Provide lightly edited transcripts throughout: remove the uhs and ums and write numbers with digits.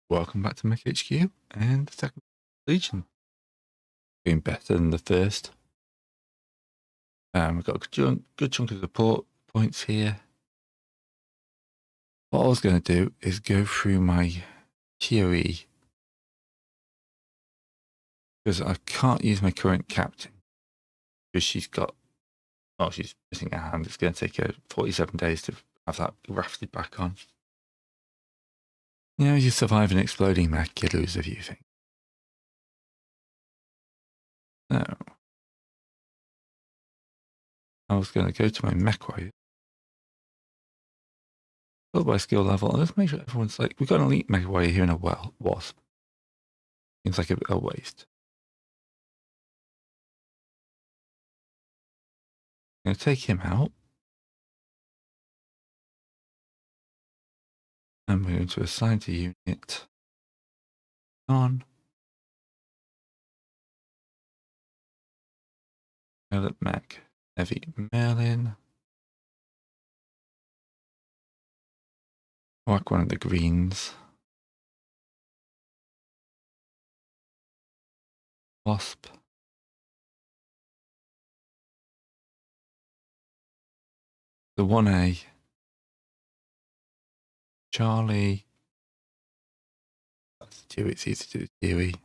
Welcome back to MekHQ and the second Legion. Doing better than the first. We've got a good chunk of support points here. What I was going to do is go through my QE because I can't use my current captain because she's missing a hand. It's going to take her 47 days to have that grafted back on. You know, you survive an exploding mech, you lose a few things. So, I was going to go to my MekHQ. Sort by skill level. Let's make sure everyone's like, we've got an elite MekHQ here in a wasp. Seems like a waste. I'm going to take him out. And we're going to assign to unit on Pilot Mech Heavy Merlin. Whack one of the greens. Wasp. The 1A. Charlie. That's Dewey. It's easy to do Dewey.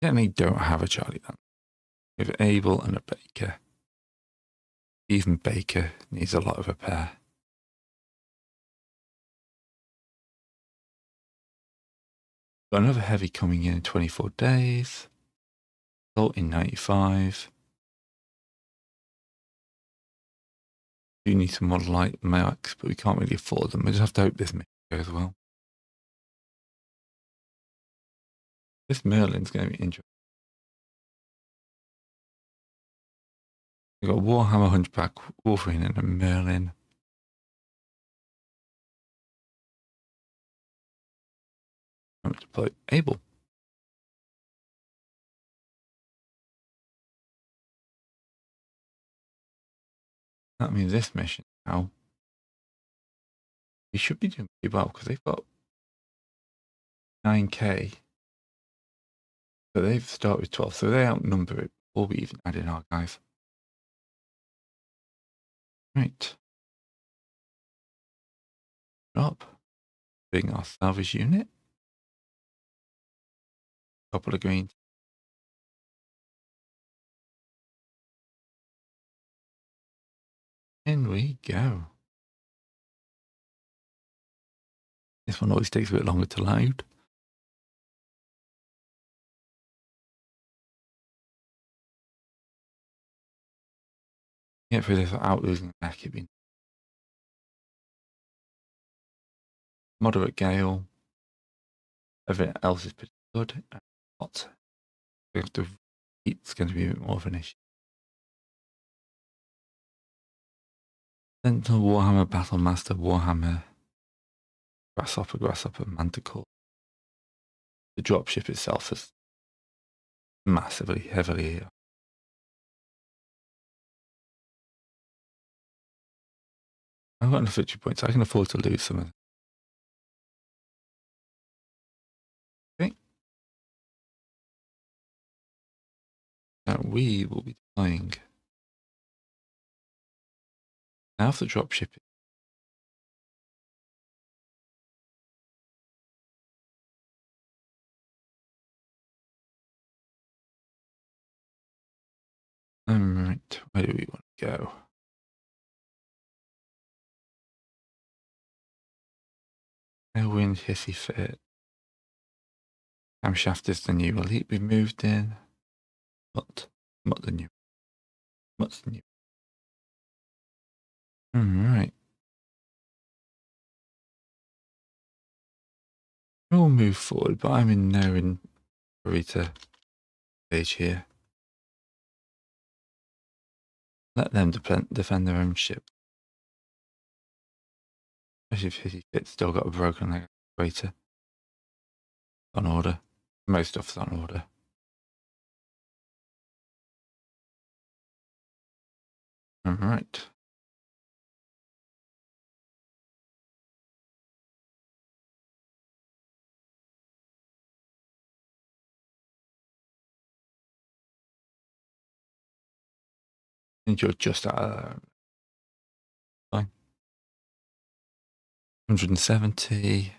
Generally don't have a Charlie then. We have Abel and a Baker. Even Baker needs a lot of repair. Got another heavy coming in 24 days. Salt in 95. Do need some more light MekHQs, but we can't really afford them. We just have to hope this goes well. This Merlin's going to be interesting. We've got Warhammer, Hunchback, Wolverine, and a Merlin. I'm going to deploy Abel. That means this mission now, we should be doing pretty well because they've got 9k. But they've started with 12, so they outnumber it before we even add in our guys. Right. Drop. Bring our salvage unit. Couple of greens. In we go. This one always takes a bit longer to load. Get through this without losing a mech. Moderate gale. Everything else is pretty good. But we have to heat's going to be a bit more of an issue. Sentinel, Warhammer, Battlemaster, Warhammer, Grasshopper, Manticore. The dropship itself is massively, heavily. I've got enough victory points. I can afford to lose some of them. Okay. Now we will be deploying. Now for the dropship. Right, where do we want to go? Wind, Hissy Fit. Camshaft is the new elite we moved in. What's the new? What's the new? Alright. We'll move forward, but I'm in no hurry to stage here. Let them defend their own ship. Especially if Hissy Fit's still got a broken leg operator. On order. Most stuff's on order. Alright. And you're just at fine. 170.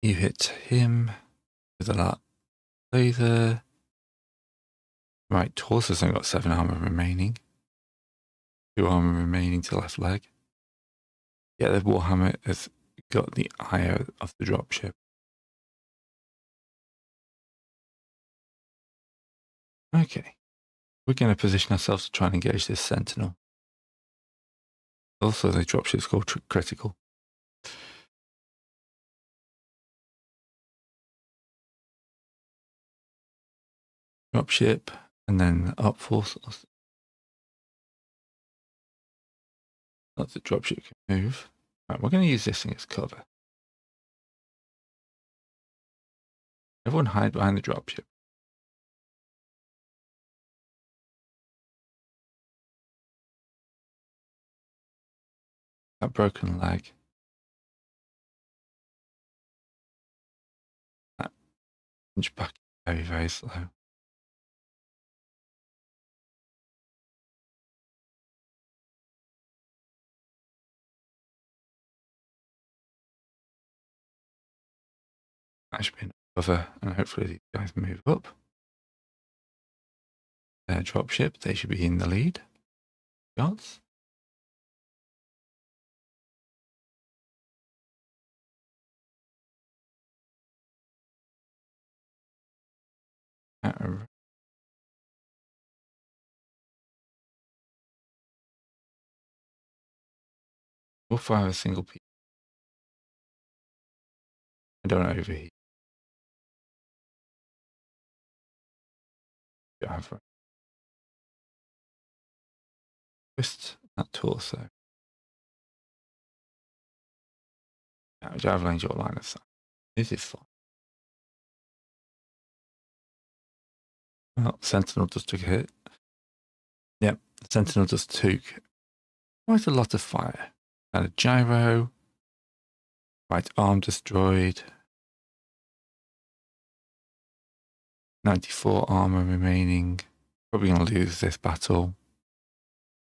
You hit him with a lot laser. Right, torso's only got 7 armor remaining. 2 armor remaining to left leg. Yeah, the Warhammer has got the eye of the dropship. Okay. We're going to position ourselves to try and engage this sentinel. Also, the dropship's called critical. Dropship, and then up force. Not that dropship can move. Right, we're going to use this thing as cover. Everyone hide behind the dropship. That broken leg. That inch back very, very slow. That should be enough cover, and hopefully these guys move up. Their dropship, they should be in the lead. Shots. We'll fire a single piece. I don't overheat. You have twist that torso. Now, javelin's your line of sight. This is fine. Well, Sentinel just took a hit. Yep, the Sentinel just took quite a lot of fire. And a gyro. Right arm destroyed. 94 armor remaining. Probably going to lose this battle.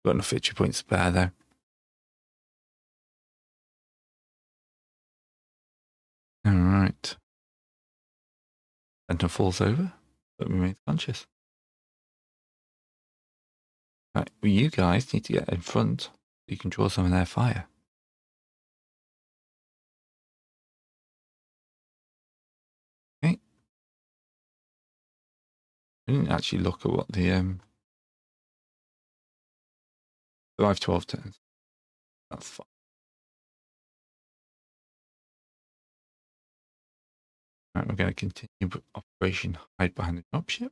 Got enough victory points spare though. Alright. Sentinel falls over, but remains conscious. Right, well, you guys need to get in front so you can draw some of their fire. Okay. I didn't actually look at what the 5-12 turns. That's fine. Right, we're going to continue Operation Hide Behind the Dropship.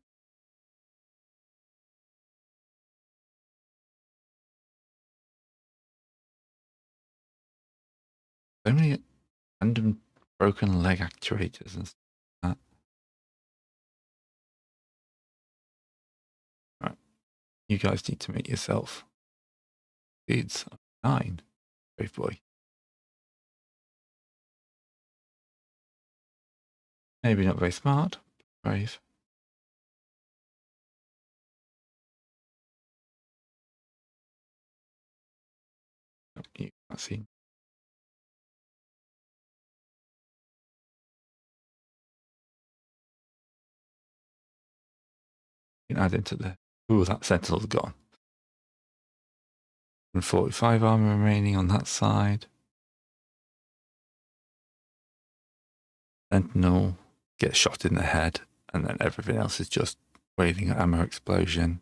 So many random broken leg actuators and stuff like that. Right, you guys need to make yourself speeds of 9. Brave boy. Maybe not very smart, but brave. You can't see. You can add into the. Ooh, that sentinel's gone. And 45 armor remaining on that side. Sentinel gets shot in the head, and then everything else is just waiting ammo explosion.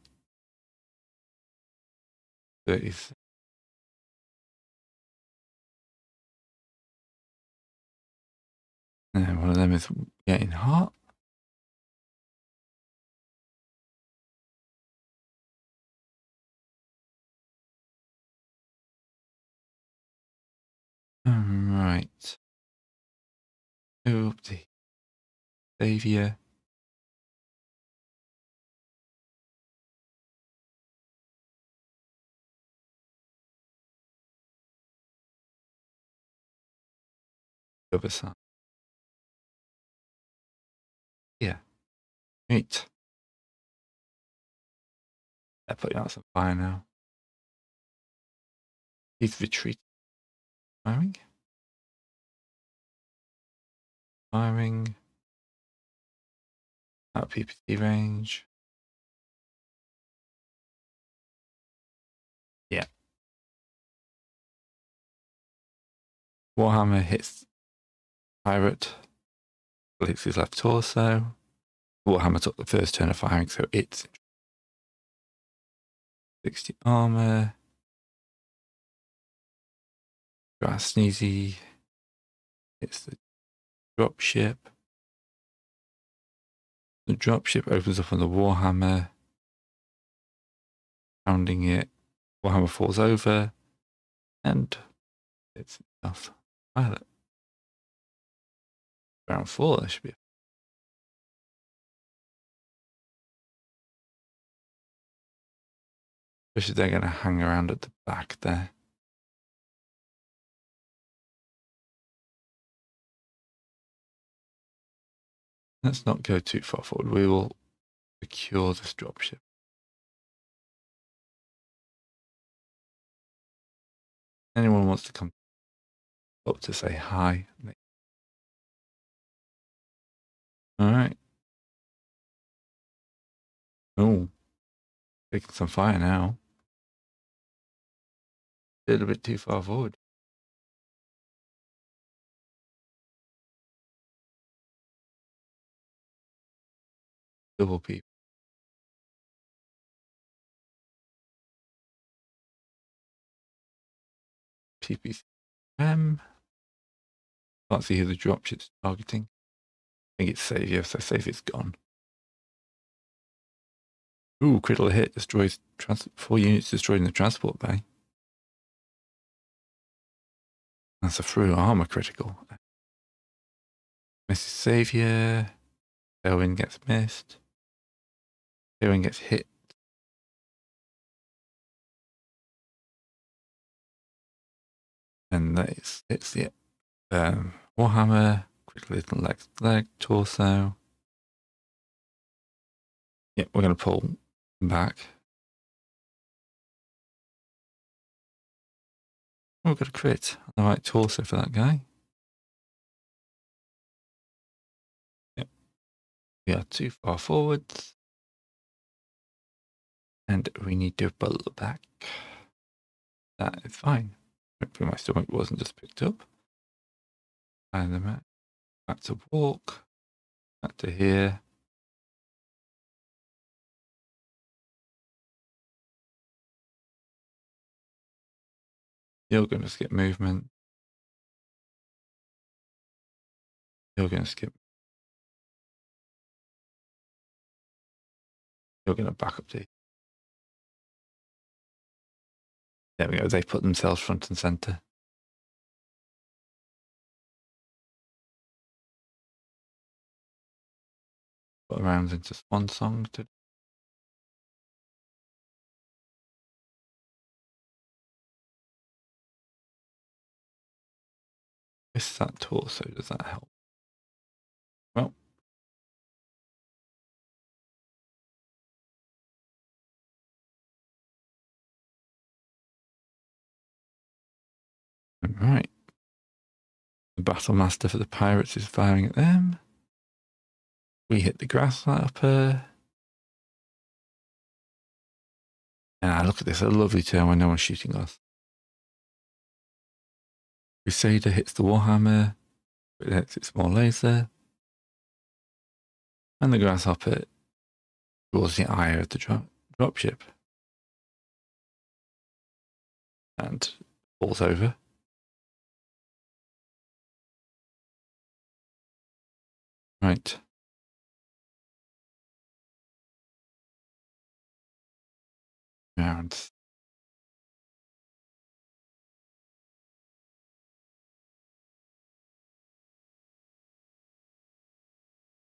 30. And one of them is getting hot. Right. Go up to Xavier. Other side. Yeah. Right. They're putting out some fire now. He's retreating. Firing. Firing. Out of PPT range. Yeah. Warhammer hits pirate. Hits his left torso. Warhammer took the first turn of firing, so it's 60 armor. Grass Sneezy. It's the dropship. The dropship opens up on the Warhammer. Pounding it. Warhammer falls over. And it's enough. Pilot. Round 4, there should be. Especially they're going to hang around at the back there. Let's not go too far forward. We will secure this dropship. Anyone wants to come up to say hi? All right. Oh, taking some fire now. A little bit too far forward. Double people. PPC. Can't see who the dropship's targeting. I think it's Savior, so Saviour's gone. Ooh, critical hit destroys 4 units destroyed in the transport bay. That's a through armor critical. Misses Savior. Tailwind gets missed. Tailwind gets hit. And it's the Warhammer. Critical hit leg, torso. Yep, we're going to pull back. Oh, we've got a crit on the right torso for that guy. Yep. We are too far forwards. And we need to pull back. That is fine. Hopefully my stomach wasn't just picked up. And then back to walk. Back to here. You're going to skip movement. You're going to skip. You're going to back up to here. There we go. They put themselves front and center. Put rounds into Swan Song. Miss that torso. Does that help? Well. Right. The Battle Master for the Pirates is firing at them. We hit the Grasshopper. Ah, look at this. A lovely turn when no one's shooting us. Crusader hits the Warhammer. It hits its small laser. And the Grasshopper draws the eye of the dropship. And falls over. Right. Round.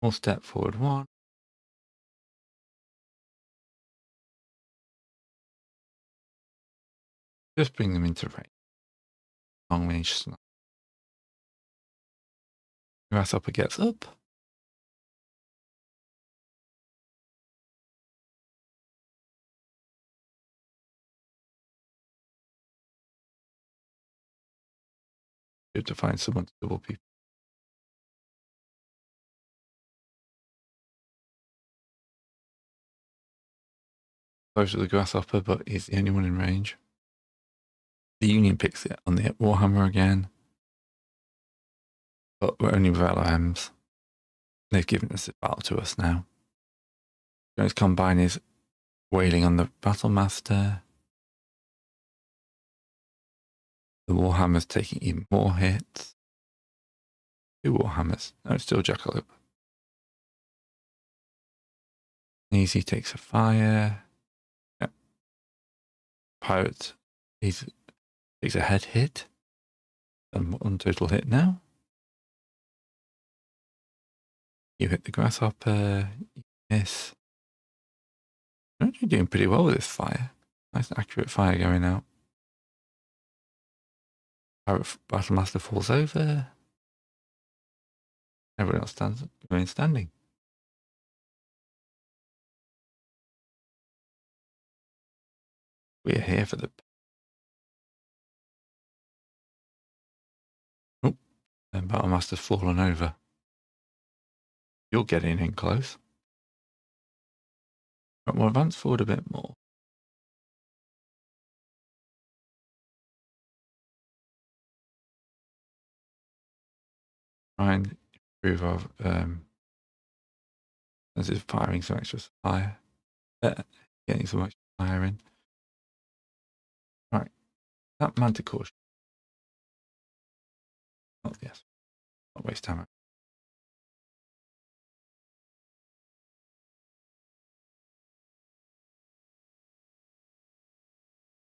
We'll step forward 1. Just bring them into range. Long range snipe. Grasshopper gets up. You have to find someone to double people. Close to the grasshopper, but he's the only one in range. The Union picks it on the Warhammer again. But we're only without our M's. They've given us the battle to us now. Draconis Combine is wailing on the Battlemaster. The Warhammer's taking even more hits. 2 Warhammers. No, it's still Jackalope. Easy takes a fire. Yep. Pirate, he takes a head hit. On total hit now. You hit the grasshopper. You miss. You're actually doing pretty well with this fire. Nice accurate fire going out. Pirate Battlemaster falls over. Everyone else remains standing. We are here for the... Oh, and Battlemaster's fallen over. You're getting in close. Right, we'll advance forward a bit more. Try and improve our as it's firing some extra fire. Getting some extra fire in. Right. That Manticore. Oh yes. Not waste time.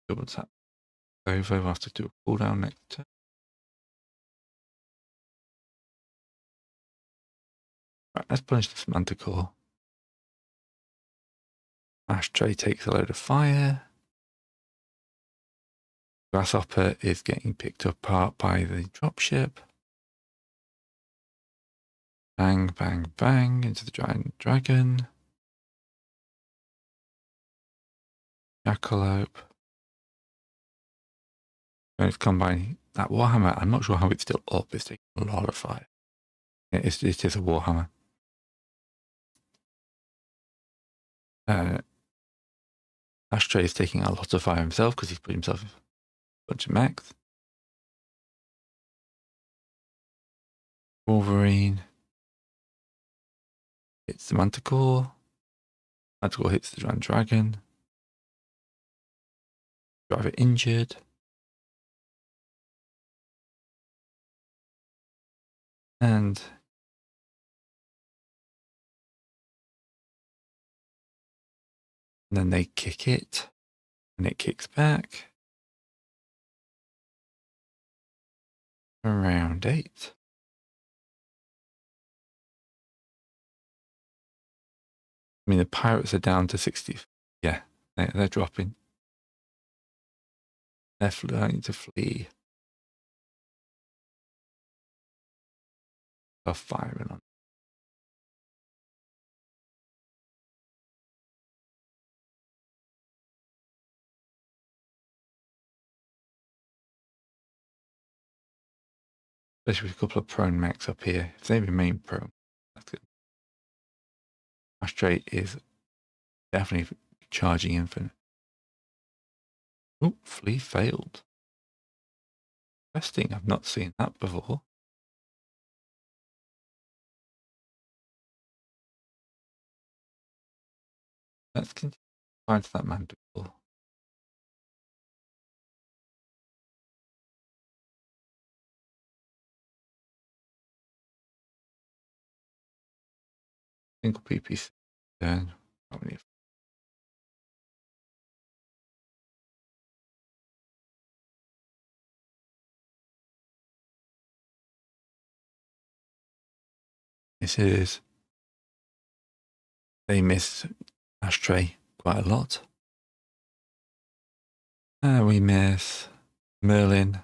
Double tap over. We'll have to do a cooldown next turn. Right, let's punish this Manticore. Ashtray takes a load of fire. Grasshopper is getting picked apart by the dropship. Bang, bang, bang into the giant dragon. Jackalope. Draconis Combine. That Warhammer, I'm not sure how it's still up. It's taking a lot of fire. It is a Warhammer. Ashtray is taking a lot of fire himself because he's put himself in a bunch of mechs. Wolverine hits the Manticore. Manticore hits the Giant Dragon. Driver injured. And then they kick it. And it kicks back. Round 8. I mean, the pirates are down to 60. Yeah, they're dropping. They're starting to flee. They're firing on. Especially with a couple of prone mechs up here. If they remain prone, that's good. Ashtray is definitely charging infinite. Oh, flee failed. Interesting, I've not seen that before. Let's continue to find that Manticore. Single PPC turn. This is... They miss Ashtray quite a lot. We miss Merlin.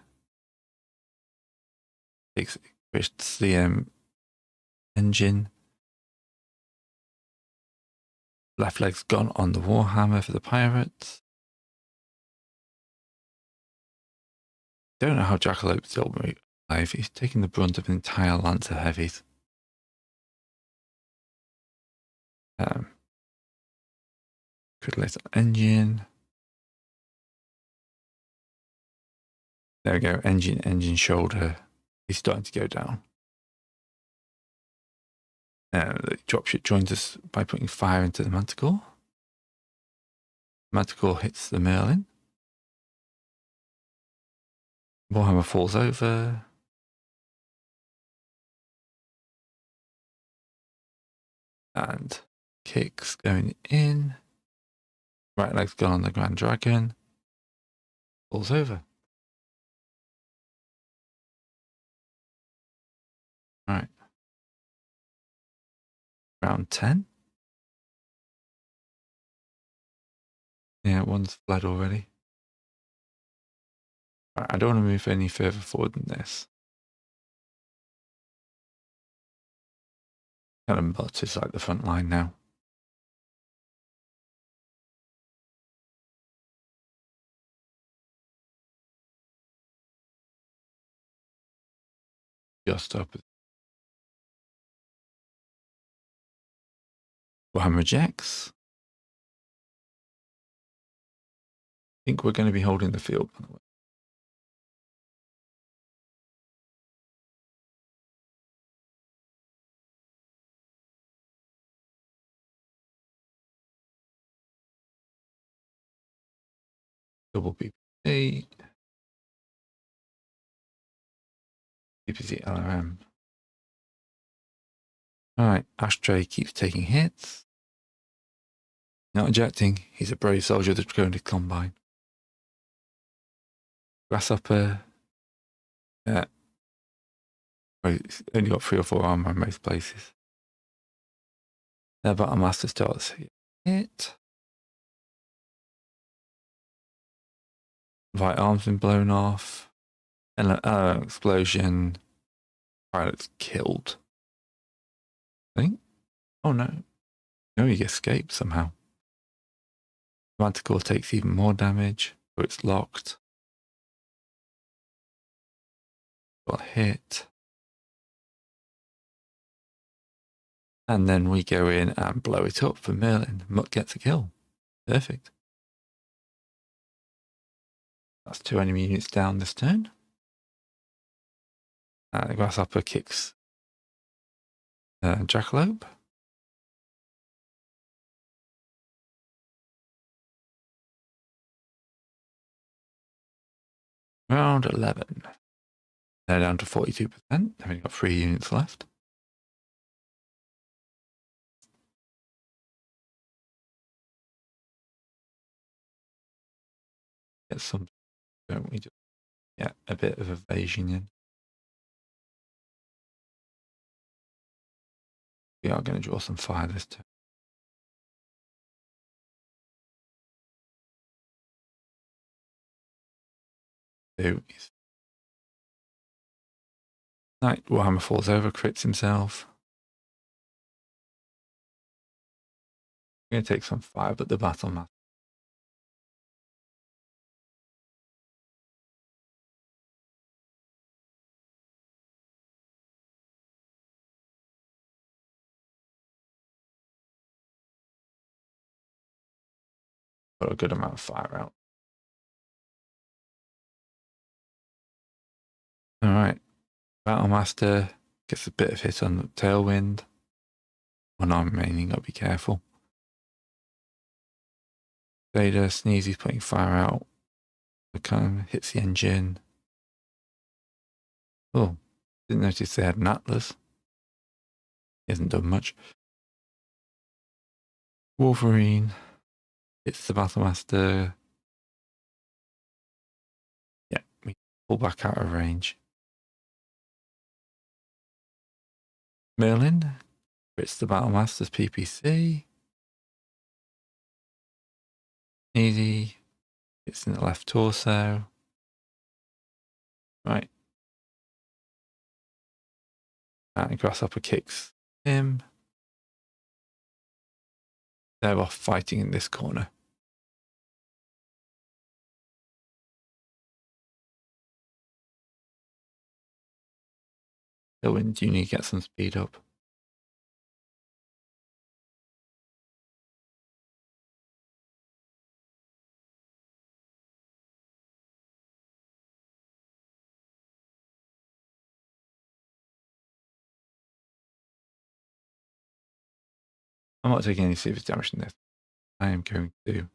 It's the engine. Left leg's gone on the Warhammer for the pirates. Don't know how Jackalope still alive. He's taking the brunt of an entire lance of heavies. Critical engine. There we go. Engine, shoulder. He's starting to go down. The dropship joins us by putting fire into the Manticore. Manticore hits the Merlin. Warhammer falls over. And kicks going in. Right leg's gone on the Grand Dragon. Falls over. Right. Round 10. Yeah, one's fled already. Right, I don't want to move any further forward than this. Cannon butts is like the front line now. Just up. Warhammer rejects. I think we're going to be holding the field, by the way. Double PPC. PPC LRM. Alright, Ashtray keeps taking hits. Not ejecting. He's a brave soldier of the Draconis Combine. Grasshopper. Yeah. He's only got 3 or 4 armor in most places. Their Battlemaster starts hit. Right arm's been blown off. And explosion. Pilot's killed. I think. Oh no. No, he escaped somehow. Manticore takes even more damage, but it's locked. Got hit. And then we go in and blow it up for Merlin. Mutt gets a kill. Perfect. That's 2 enemy units down this turn. The Grasshopper kicks Jackalope. Round 11. They're down to 42%. They've only got 3 units left. Get some, don't we? Just, yeah, a bit of evasion in. We are going to draw some fire this turn. Right, Warhammer falls over, crits himself. I'm going to take some fire, but the Battlemaster. Got a good amount of fire out. Alright. Battlemaster gets a bit of hit on the tailwind. 1 arm remaining, gotta be careful. Vader, Sneezy's putting fire out. The kind hits the engine. Oh, didn't notice they had an Atlas. He hasn't done much. Wolverine hits the Battlemaster. Yeah, we pull back out of range. Merlin hits the Battlemaster's PPC. Easy. Hits in the left torso. Right. And Grasshopper kicks him. They're off fighting in this corner. Tailwind, you need to get some speed up. I'm not taking any serious damage from this. I am going to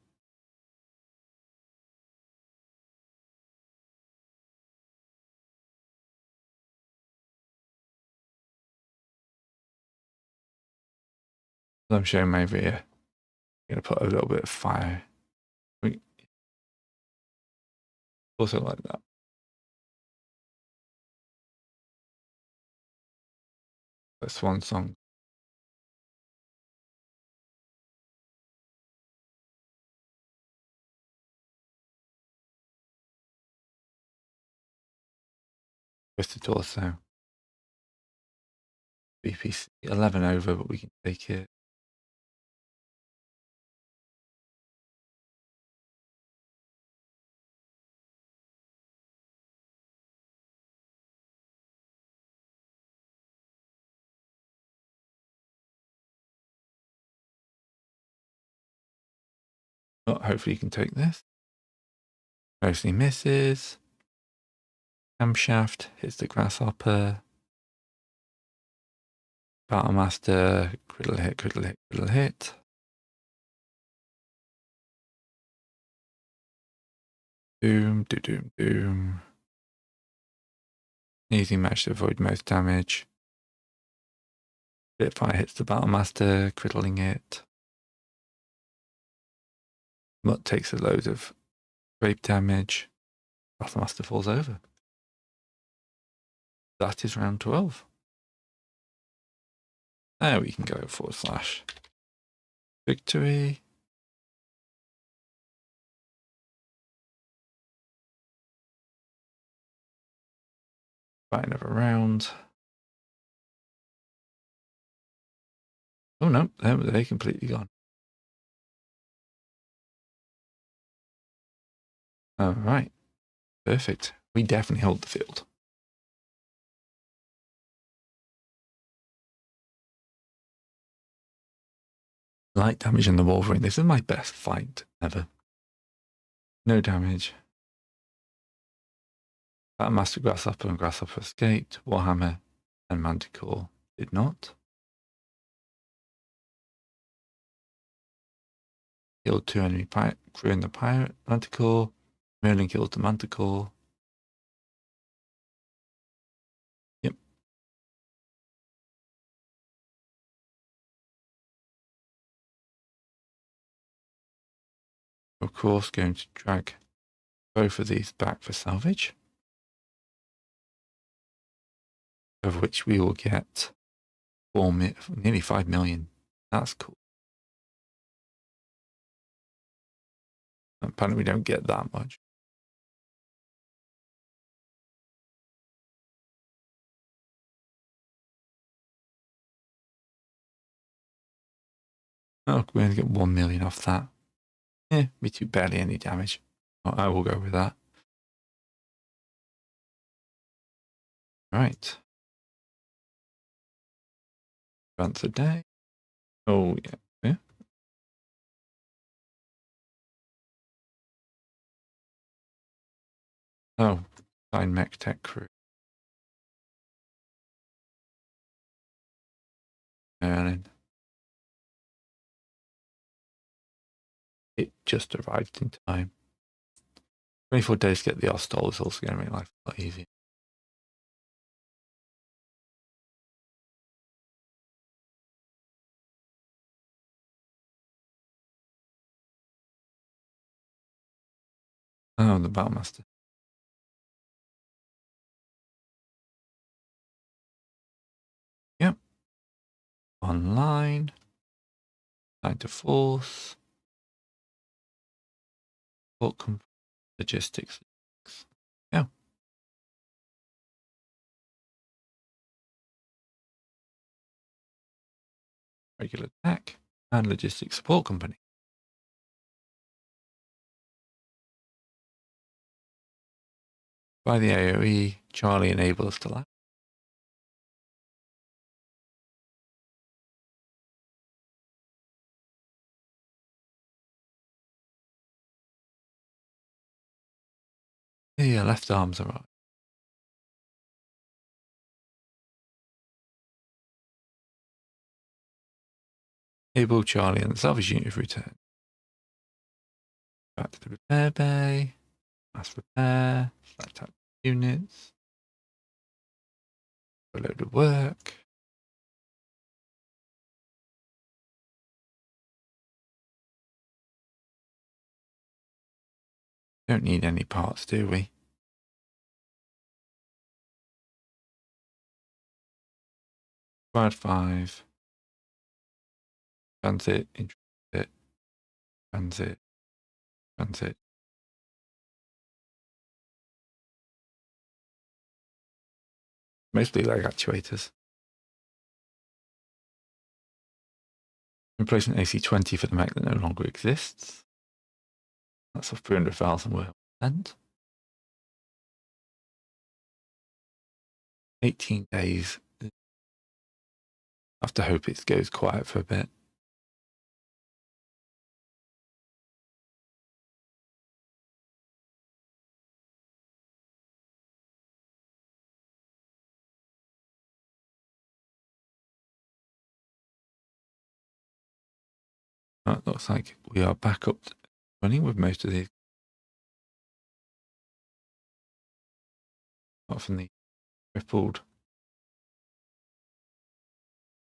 I'm showing my rear. I'm going to put a little bit of fire. Also like that. The swan song. Twisted torso. BPC 11 over, but we can take it. Oh, hopefully you can take this. Mostly misses. Camshaft hits the grasshopper. Battlemaster, critical hit, critical hit, critical hit. Doom, doom, doom. Easy match to avoid most damage. Spitfire hits the Battlemaster, critically it. Mutt takes a load of rape damage. Battlemaster falls over. That is round 12. There we can go / victory. Fight another round. Oh no, they're completely gone. All right, perfect. We definitely hold the field. Light damage on the Wolverine. This is my best fight ever. No damage. Battlemaster, Grasshopper, and Grasshopper escaped. Warhammer and Manticore did not. Killed 2 enemy crew in the pirate Manticore. Merlin killed the Manticore. Yep. Of course, going to drag both of these back for salvage, of which we will get nearly 5 million. That's cool. Apparently we don't get that much. Oh, we only get 1 million off that. Yeah, we do barely any damage. I will go with that. Right. Once a day. Oh, yeah. Yeah. Oh, fine MekTech crew. Merlin. It just arrived in time. 24 days to get the Ostol is also going to make life a lot easier. Oh, the Battlemaster. Yep. Online. Time to force. Logistics. Yeah. Regular tech and logistics support company. By the AOE, Charlie enables us to land. Yeah, left arm's alright. Able Charlie and the salvage unit have returned. Back to the repair bay. Mass repair. Select out units. A load of work. Don't need any parts, do we? Squad 5. Transit, intransit, transit, transit. Mostly leg actuators. Replacement AC-20 for the mech that no longer exists. That's off 300,000 we're spent. 18 days. I have to hope it goes quiet for a bit. That looks like we are back up running with most of these. Apart from the crippled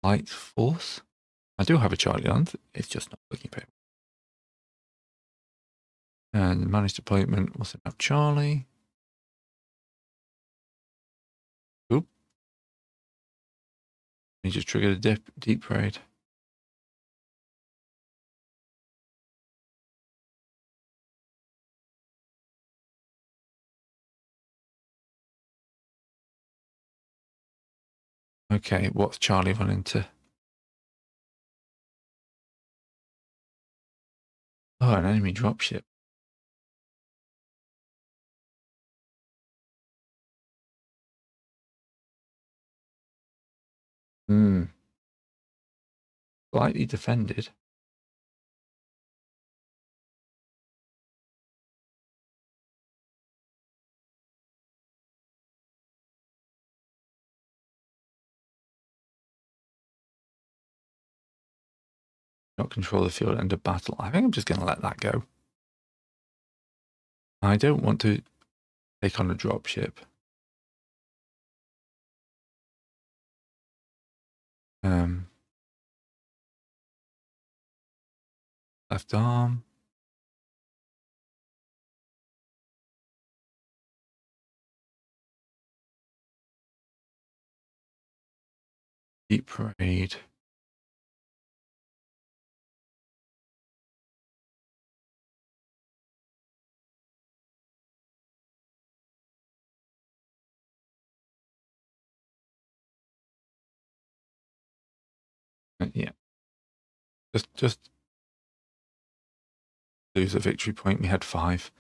light force. I do have a Charlie on, it's just not looking very well. And managed deployment, also have Charlie. Oop. He just triggered a deep raid. Okay, what's Charlie run into? Oh, an enemy dropship. Slightly defended. Not control the field under battle. I think I'm just going to let that go. I don't want to take on a dropship. Left arm. Deep raid. Yeah. Just lose a victory point. We had 5.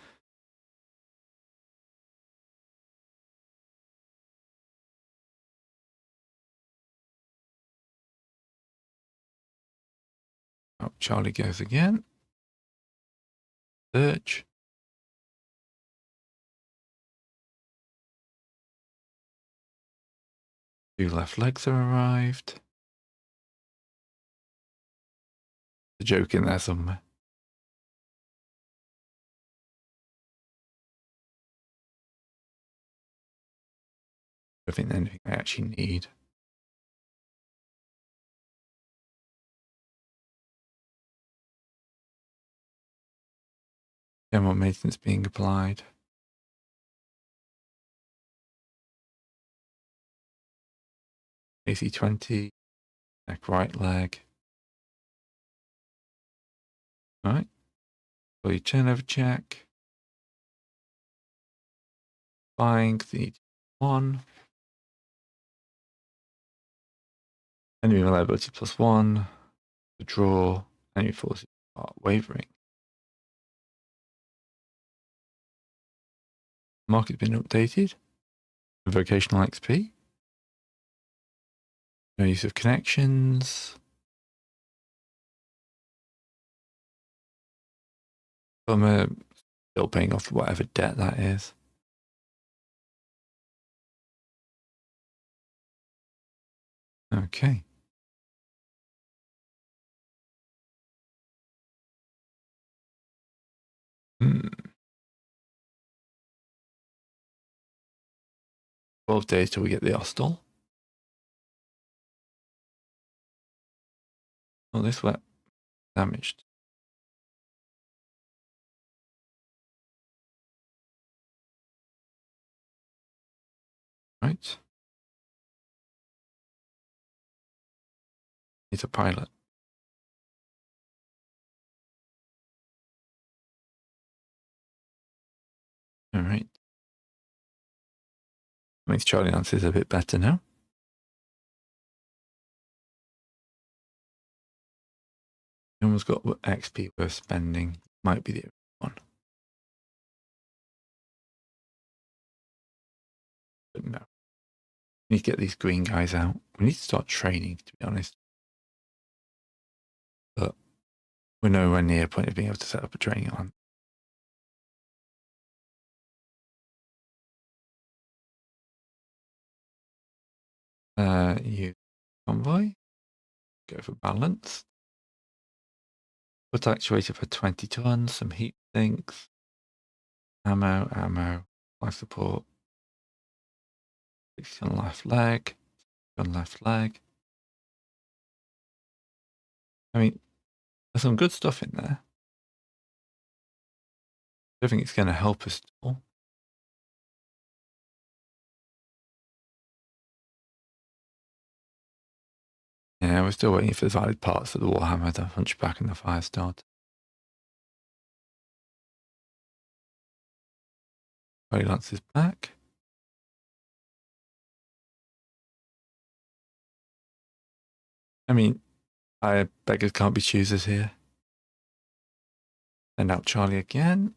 Oh, Charlie goes again. Search. 2 left legs have arrived. A joke in there somewhere. I think anything I actually need. General maintenance being applied. AC-20. Neck right leg. Right. Fully turnover check. Buying the 1. Enemy reliability +1. The draw. Enemy forces are wavering. Market's been updated. Vocational XP. No use of connections. I'm still paying off whatever debt that is. Okay. Hmm. 12 days till we get the hostel. Oh, this wet damaged. Right. He's a pilot. All right. Makes Charlie answers a bit better now. Almost got XP worth spending. Might be the one. But no. We need to get these green guys out. We need to start training, to be honest. But we're nowhere near a point of being able to set up a training on. Use convoy. Go for balance. Put actuator for 20 tons. Some heat sinks. Ammo. Life support. 60 on left leg. On left leg. I mean, there's some good stuff in there. I don't think it's going to help us still. Yeah, we're still waiting for the valid parts of the Warhammer, the Hunchback and the Firestarter. Holy Lance is back. I mean, beggars can't be choosers here. And out Charlie again.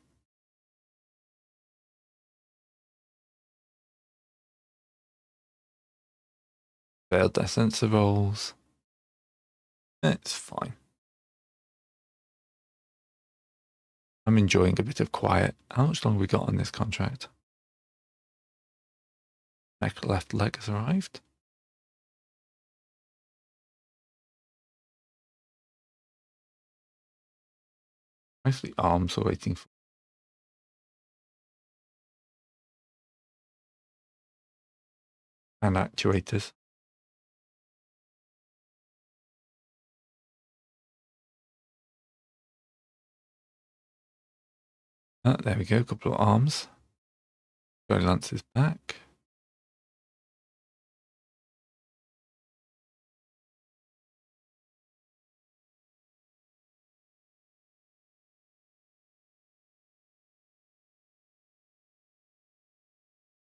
Failed their sensor rolls. It's fine. I'm enjoying a bit of quiet. How much longer we got on this contract? Mech left leg has arrived. Mostly arms are waiting for. And actuators. There we go, a couple of arms. Holy Lance is back.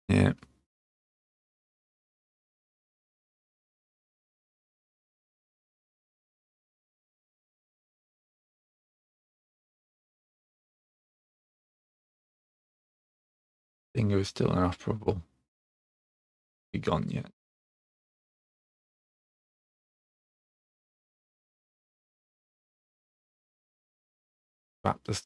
Yeah. Dingo is still inoperable. Be gone yet. Raptors.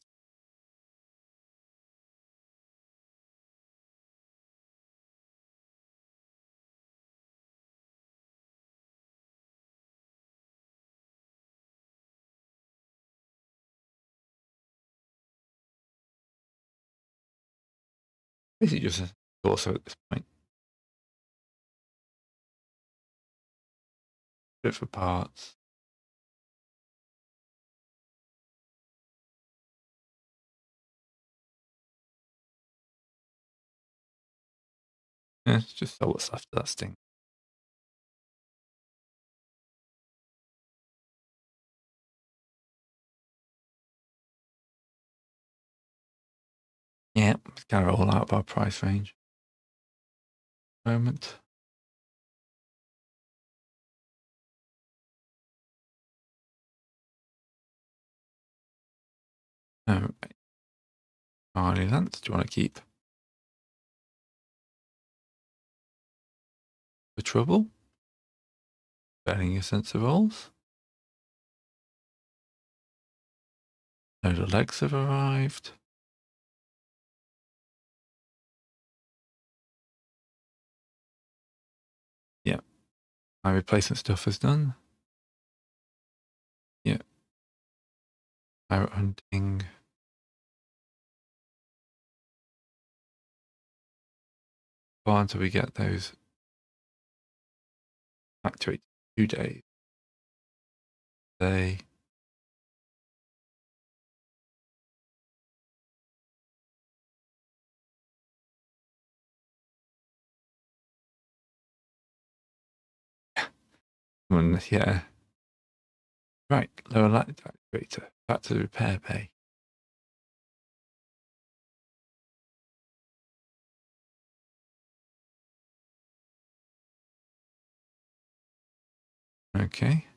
Basically just a torso at this point. Bit for parts. Yeah, it's just sell what's left of that sting. Yeah, it's kind of all out of our price range. Moment. Alright. Harley Lance, do you want to keep the trouble? Betting your sensor rolls. No, the legs have arrived. Yeah. My replacement stuff is done. Yeah. Pirate hunting. Go on until we get those activate 2 days. They yeah. Right, lower light activator. Back to the repair bay. Okay.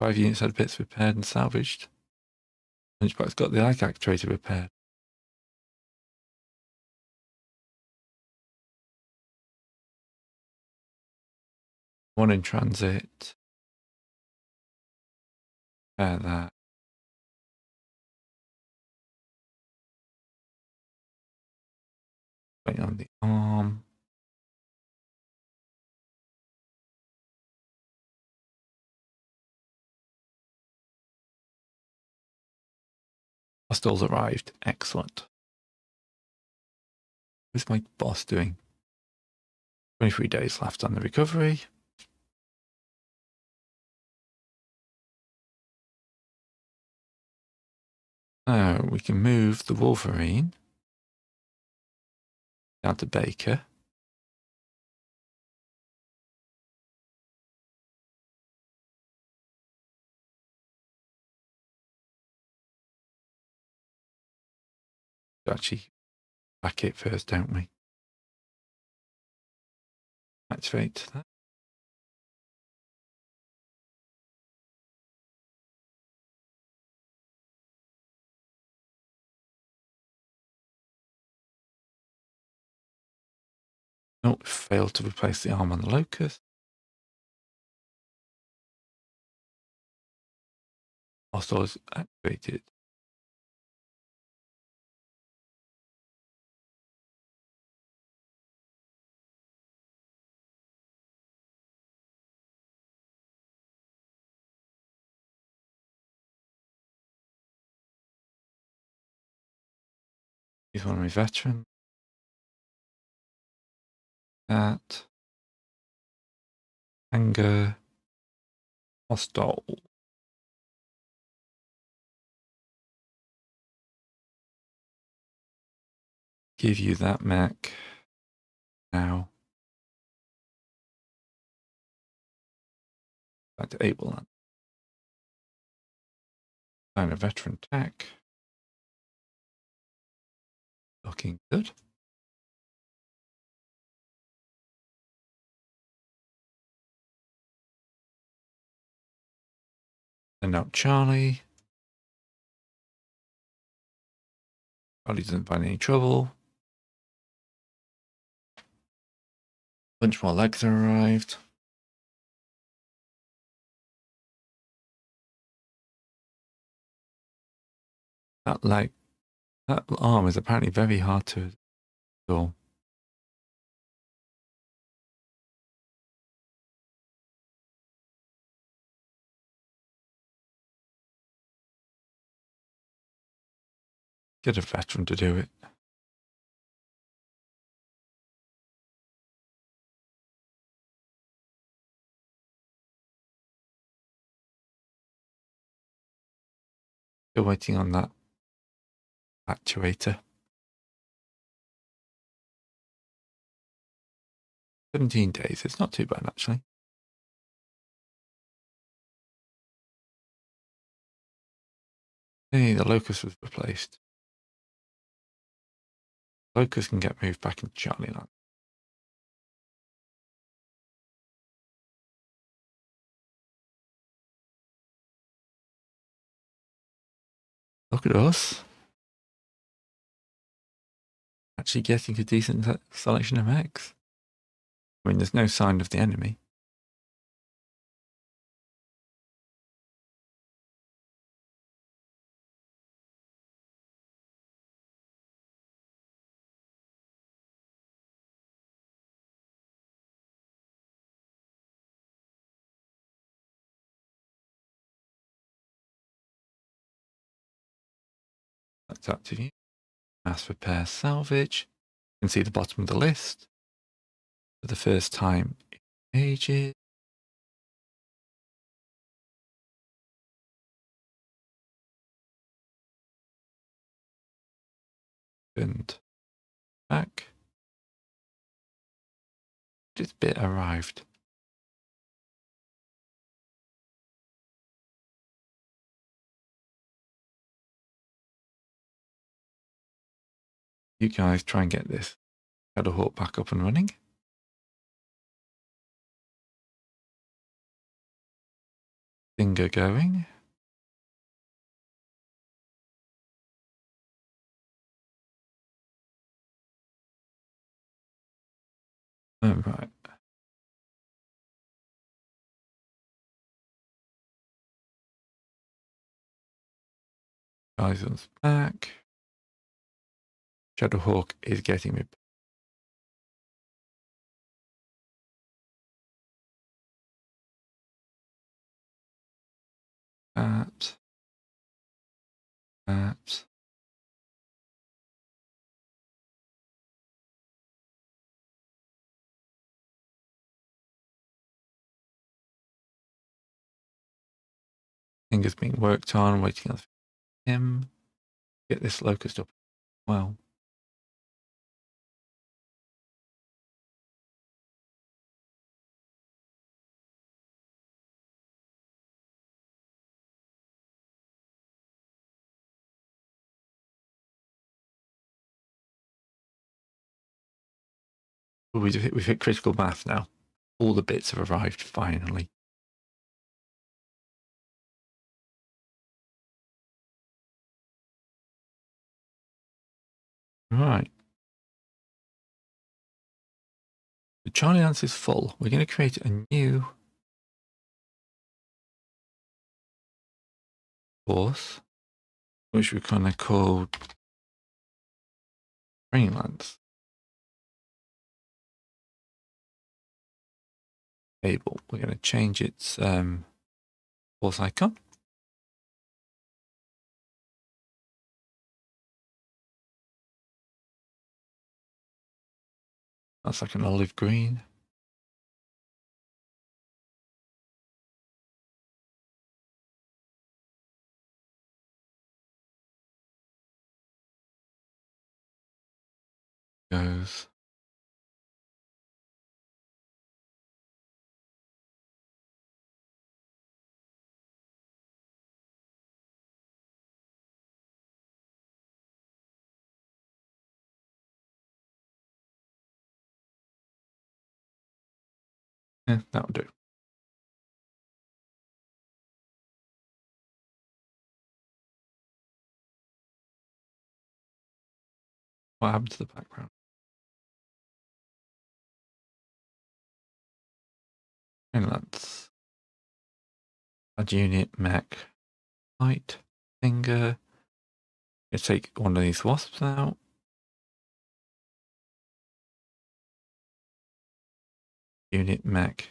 5 units had bits repaired and salvaged. Hunchback's got the light actuator repaired. One in transit. Repair that. Waiting on the arm. Hostiles arrived. Excellent. What's my boss doing? 23 days left on the recovery. Now we can move the Wolverine down to Baker. Actually, back it first, don't we? Activate that. Nope, failed to replace the arm on the Locust. Hostiles activated. He's one of my veterans. That. Anger. Hostile. Give you that mech now. Back to able land. Find a veteran tech. Looking good. And now Charlie. Charlie doesn't find any trouble. Bunch more legs have arrived. That arm is apparently very hard to install. Get a veteran to do it. Still waiting on that actuator. 17 days. It's not too bad, actually. Hey, the Locust was replaced. Locust can get moved back into Charlie Land. Look at us. Actually getting a decent selection of mechs. I mean, there's no sign of the enemy. It's active. Mass repair salvage. You can see the bottom of the list for the first time in ages. And back. This bit arrived. You guys try and get this Shadowhawk back up and running. Finger going. Oh, right. Horizon's back. Shadowhawk is getting me. That. Fingers being worked on, waiting on him. Get this locust up. Well. We've hit critical mass now. All the bits have arrived finally. Right. The Charlie Lance is full. We're going to create a new course, which we're going to call Training Lance. Table. We're going to change its course icon. That's like an olive green. Goes. Yeah, that'll do. What happened to the background? And let's add unit, mech, height, finger. Let's take one of these wasps out. Unit, mech.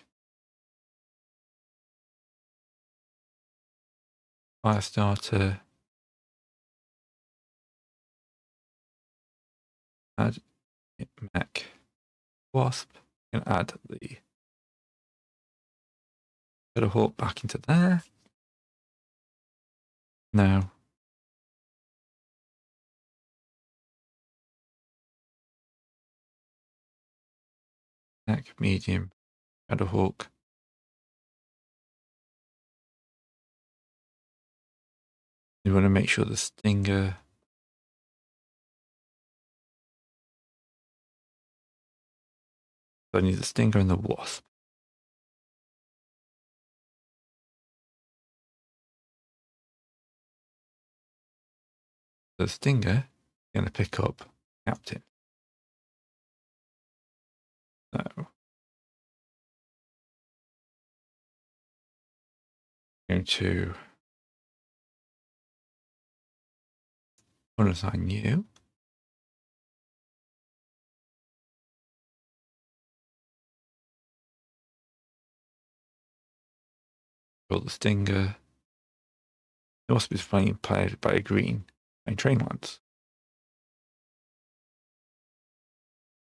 Fire starter. Add mech. Wasp. And add the Shadowhawk back into there. Now, mech, medium, Shadowhawk. You want to make sure the stinger. So I need the stinger and the wasp. The stinger is going to pick up captain. So going to unassign you. Draw the stinger. The wasp is played by a green. and train lands.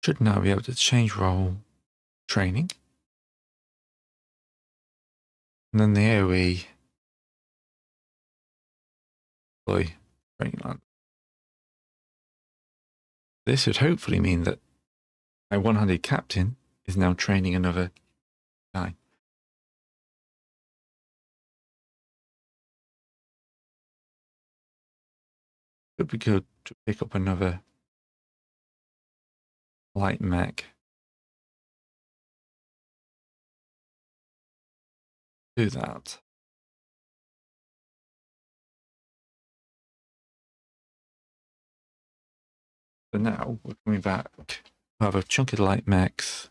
Should now be able to change role training. And then the AoE deploy training land. This should hopefully mean that my one-handed captain is now training another guy. Could be good to pick up another light mech. Do that. So now we're coming back. We have a chunk of light mechs.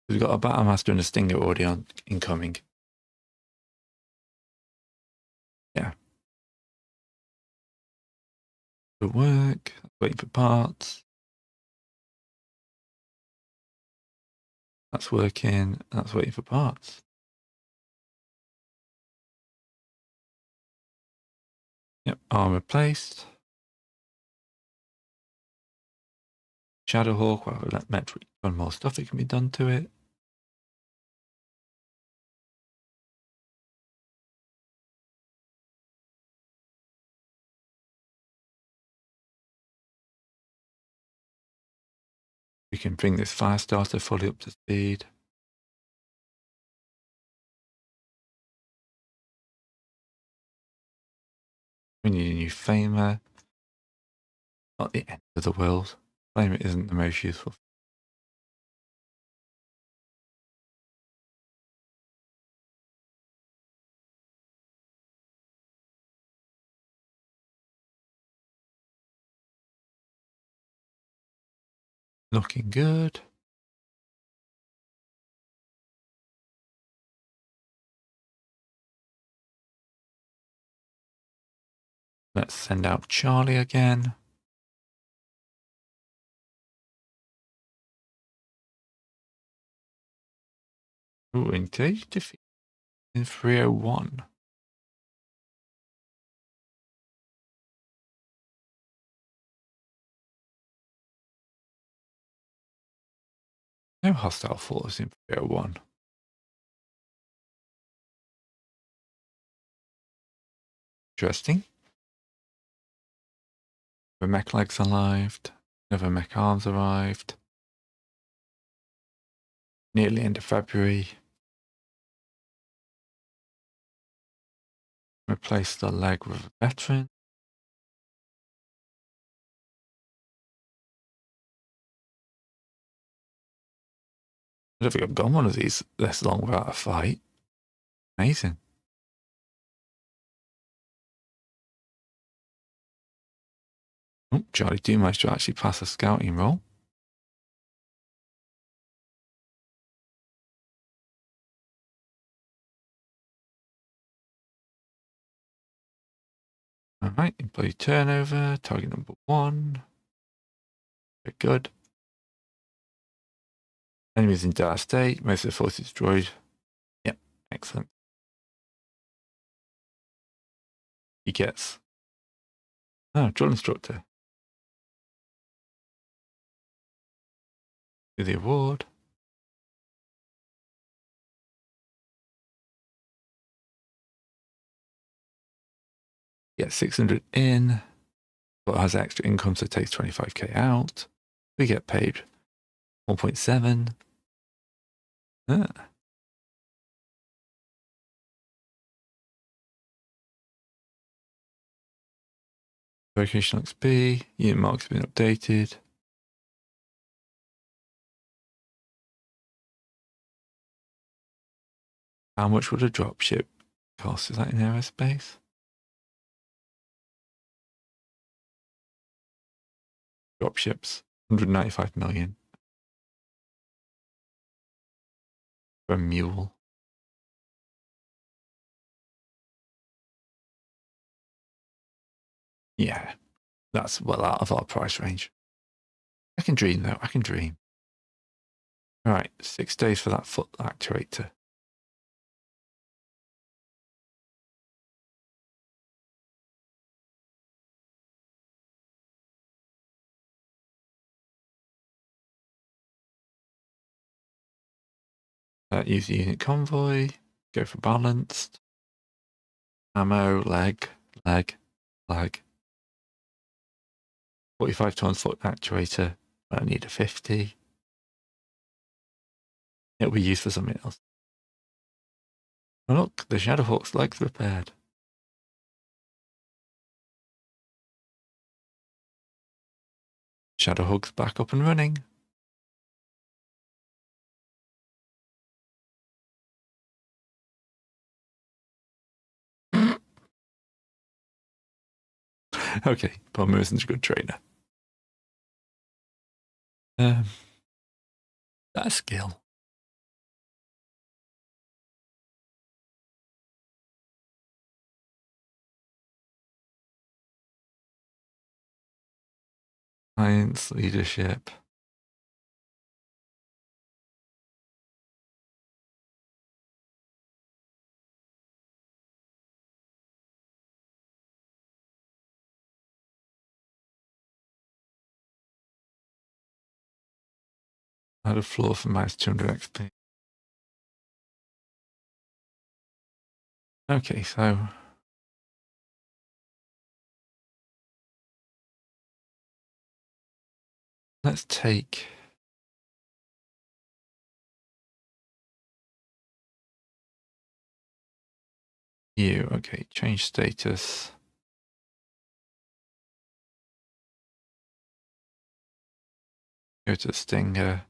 We've got a Battlemaster and a Stinger already on incoming. Yeah. Good work. Waiting for parts. That's working. That's waiting for parts. Yep, armor placed. Shadowhawk, well, that metric done more stuff that can be done to it. We can bring this fire starter fully up to speed. We need a new Famer. Not the end of the world. Famer isn't the most useful. Looking good. Let's send out Charlie again. Ooh, engage defeat in 301. No hostile force in 301. Interesting. The mech legs arrived. Another mech arms arrived. Nearly end of February. Replace the leg with a veteran. I don't think I've gone one of these this long without a fight. Amazing. Oh, Charlie do manage to actually pass a scouting roll. All right, employee turnover, target number 1. Very good. Enemies in dire state, most of the forces destroyed. Yep, excellent. He gets drill instructor. Do the award. Get 600 in, but has extra income, so it takes 25k out. We get paid 1.7. Vocational XP, unit marks have been updated. How much would a dropship cost? Is that in aerospace? Dropships, 195 million. For a mule. Yeah, that's well out of our price range. I can dream though, I can dream. All right, 6 days for that foot actuator. Use the unit convoy. Go for balanced. Ammo, leg. 45 tons foot actuator. I need a 50. It'll be used for something else. Oh, look, the Shadowhawk's legs repaired. Shadowhawk's back up and running. Okay, Paul Merson's a good trainer. That skill. Science, leadership. I had a floor for minus 200 XP. Okay, so let's take you. Okay, change status. Go to Stinger.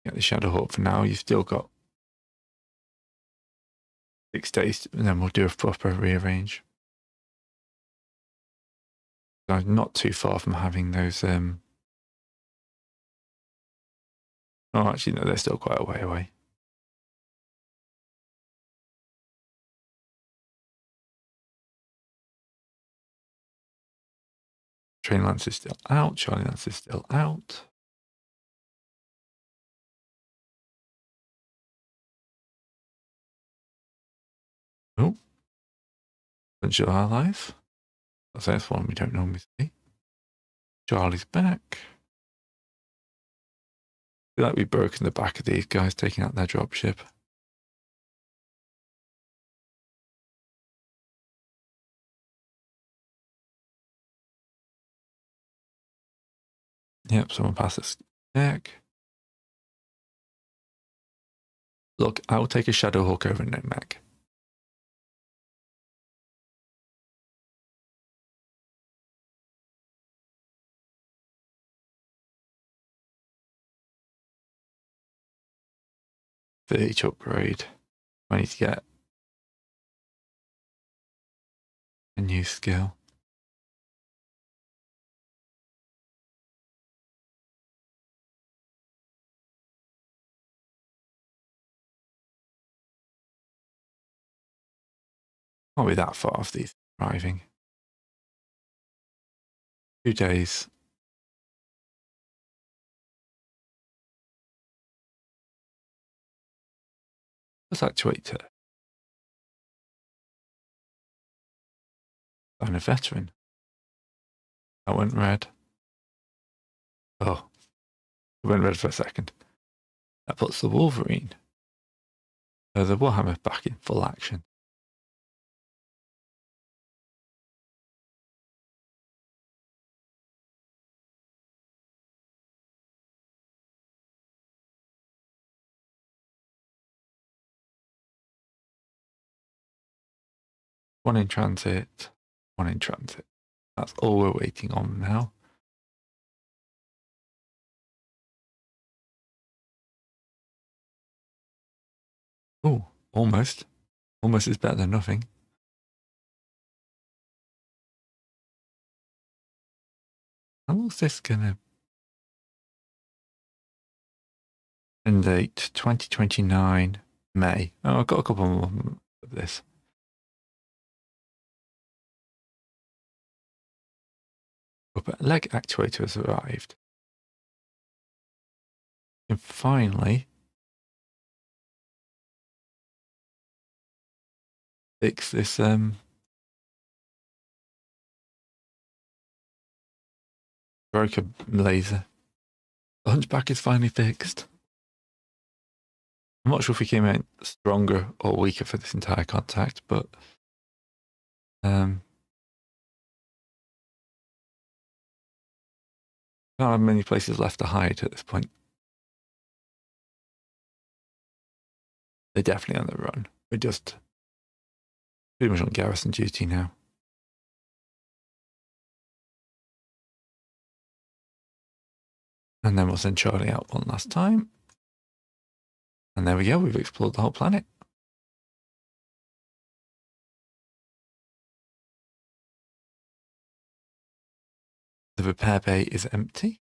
Get the Shadowhawk for now. You've still got 6 days, and then we'll do a proper rearrange. So I'm not too far from having those. Oh, actually, no, they're still quite a way away. Train Lance is still out. Charlie Lance is still out. Oh, bunch of allies. That's one we don't normally see. Charlie's back. I feel like we've broken the back of these guys taking out their dropship. Yep, someone passes deck. Look, I will take a Shadowhawk over no mech. For each upgrade, I need to get a new skill. Can't be that far off these arriving. 2 days. Let's actuator. I'm a veteran. That went red. Oh, it went red for a second. That puts the Wolverine. The Warhammer back in full action. One in transit. One in transit. That's all we're waiting on now. Oh, almost. Almost is better than nothing. How long's this gonna end date? 2029 May. Oh, I've got a couple more of this. But leg actuator has arrived. And finally fix this Broke a laser. The hunchback is finally fixed. I'm not sure if he came out stronger or weaker for this entire contact, but don't have many places left to hide at this point. They're definitely on the run. We're just pretty much on garrison duty now. And then we'll send Charlie out one last time. And there we go, we've explored the whole planet. The repair bay is empty.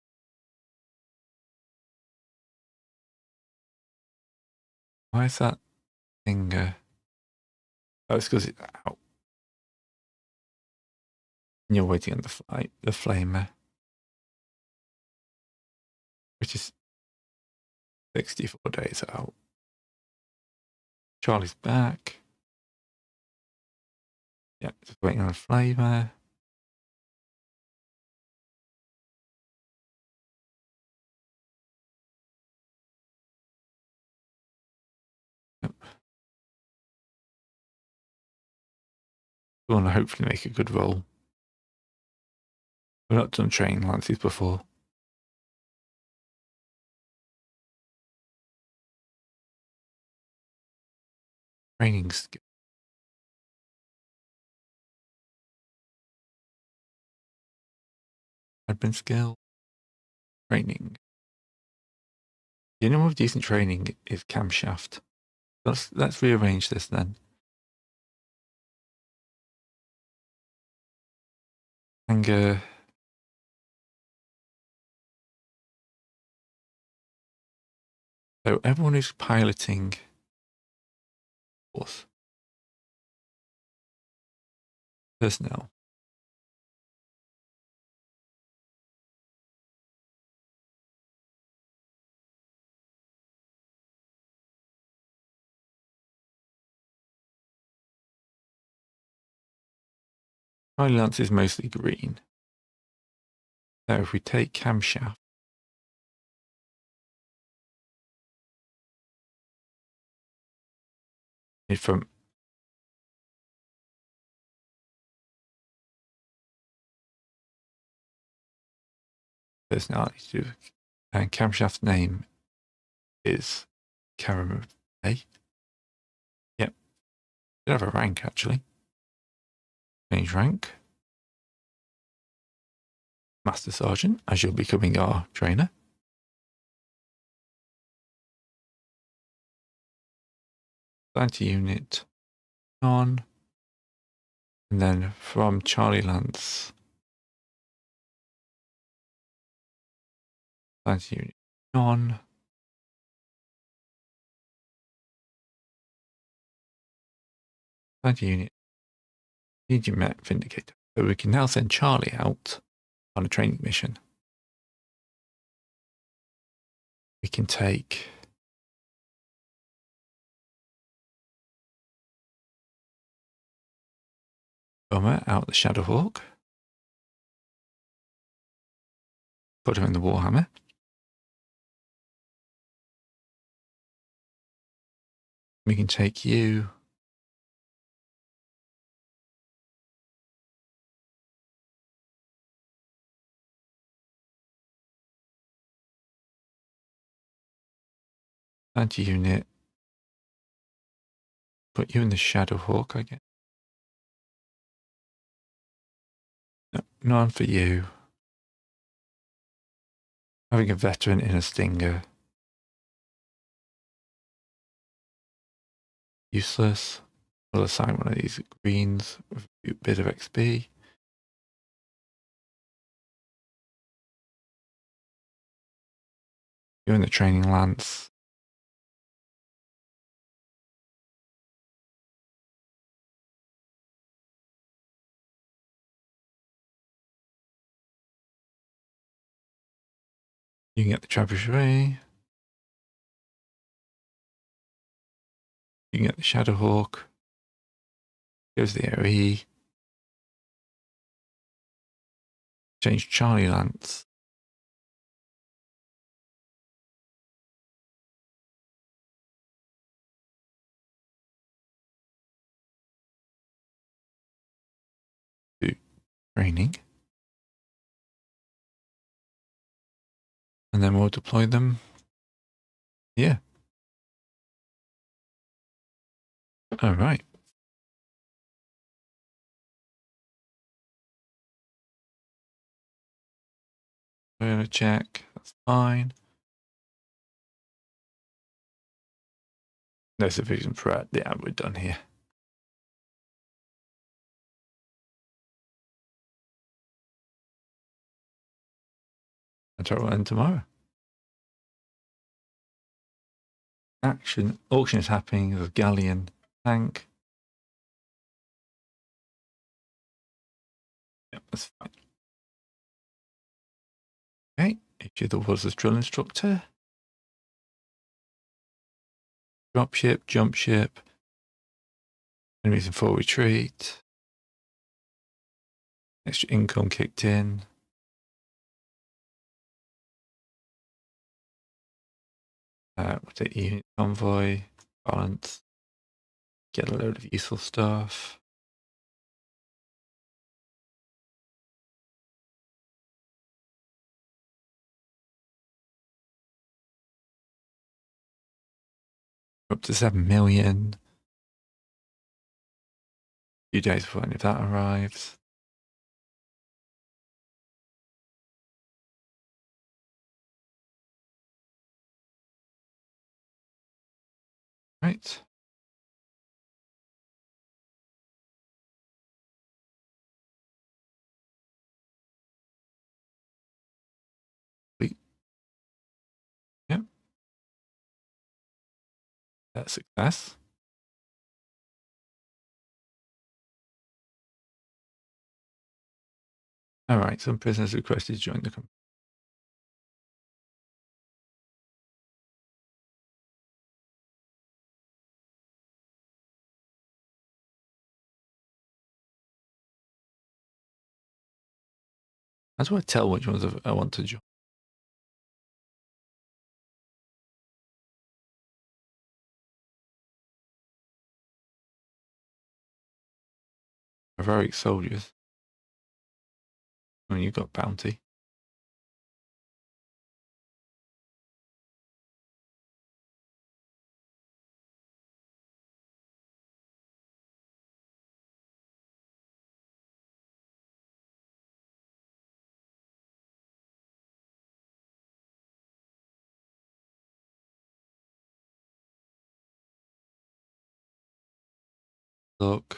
Why is that thing? Oh, it's because it's out. And you're waiting on the flamer, which is 64 days out. Charlie's back. Yeah, just waiting on a flamer. Yep. We want to hopefully make a good roll. We've not done training lances before. Training skill. Admin skill. Training. The only one with decent training is camshaft. Let's rearrange this then. Anger. So everyone who's piloting force. Personnel. Charlie Lance is mostly green. So if we take camshaft, from personality to, and camshaft's name is Karam A. Yep. Should have a rank actually. Change rank. Master Sergeant, as you're becoming our trainer. Assign to unit on. And then from Charlie Lance, assign to unit on. Assign to unit. Need your Met Vindicator. So we can now send Charlie out on a training mission. We can take Bomber out the Shadowhawk. Put her in the Warhammer. We can take you. Anti-unit. Put you in the Shadowhawk, I guess. No, none for you. Having a veteran in a Stinger. Useless. We'll assign one of these greens with a bit of XP. You're in the training lance. You can get the Trebuchet. You can get the Shadowhawk. Here's the AoE. Change Charlie Lance training. And then we'll deploy them here. All right. We're going to check. That's fine. No sufficient threat. Yeah, we're done here. I'll try to end tomorrow. Auction is happening. There's a galleon tank. Yep, that's fine. Okay, issue the world's drill instructor. Dropship, jump ship. Enemies in full retreat. Extra income kicked in. We'll take unit convoy. Balance. Get a load of useful stuff. Up to 7 million. A few days before any of that arrives. Right. Yep. That's success. All right, some prisoners requested to join the company. How do I tell which ones I want to join? Heroic soldiers. I mean, you've got bounty. Look.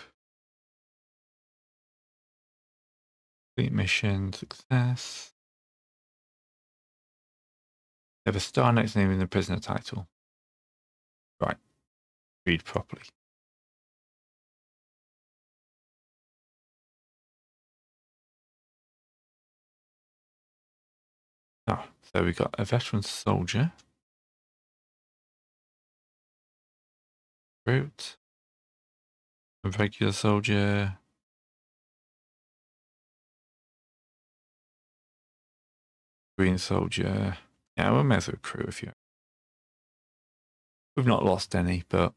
Complete mission, success. They have a star next name in the prisoner title. Right. Read properly. Oh, so we got a veteran soldier. Recruit. A regular soldier. Green soldier. Yeah, we'll mess with recruit a few. We've not lost any, but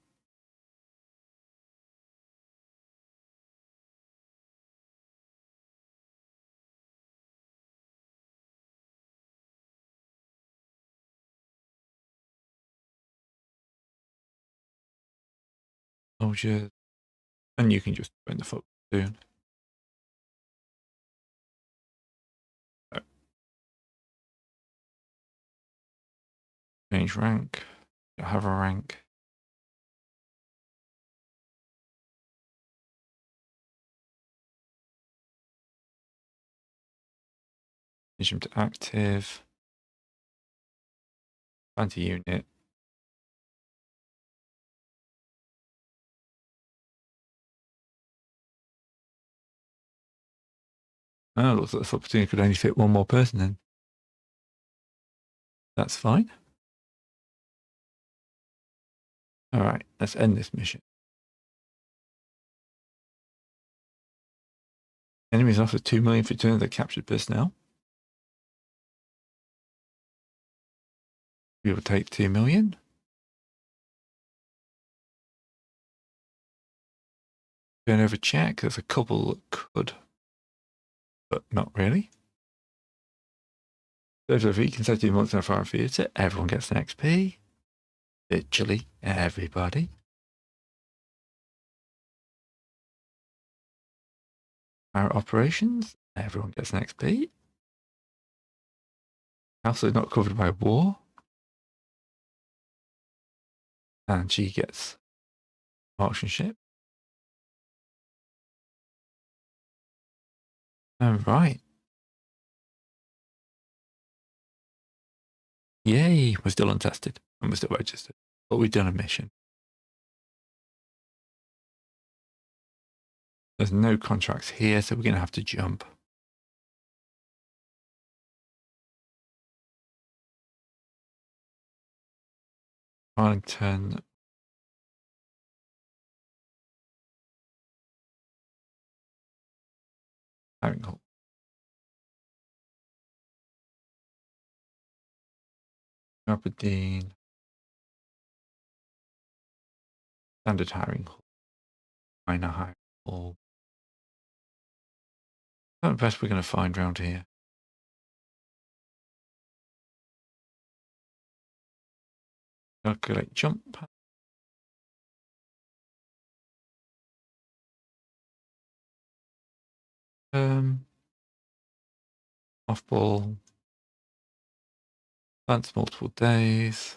soldiers. And you can just join the foot soon. Change rank. Have a rank. Change them to active. Anti-unit. Oh, looks like this opportunity could only fit one more person in. That's fine. All right, let's end this mission. Enemies offer 2 million for return of their captured personnel. We will take 2 million. Turnover check. There's a couple that could but not really. So if you consecutive months in a foreign theatre, everyone gets an XP. Literally everybody. Our operations, everyone gets an XP. Also not covered by war. And she gets marksmanship. All right. Yay, we're still untested and we're still registered. But we've done a mission. There's no contracts here, so we're going to have to jump. Arlington. Harringhall. Aberdeen. Standard Harringhall. Minor Harringhall. That's the best we're going to find around here. Calculate jump. Off ball. Advance multiple days.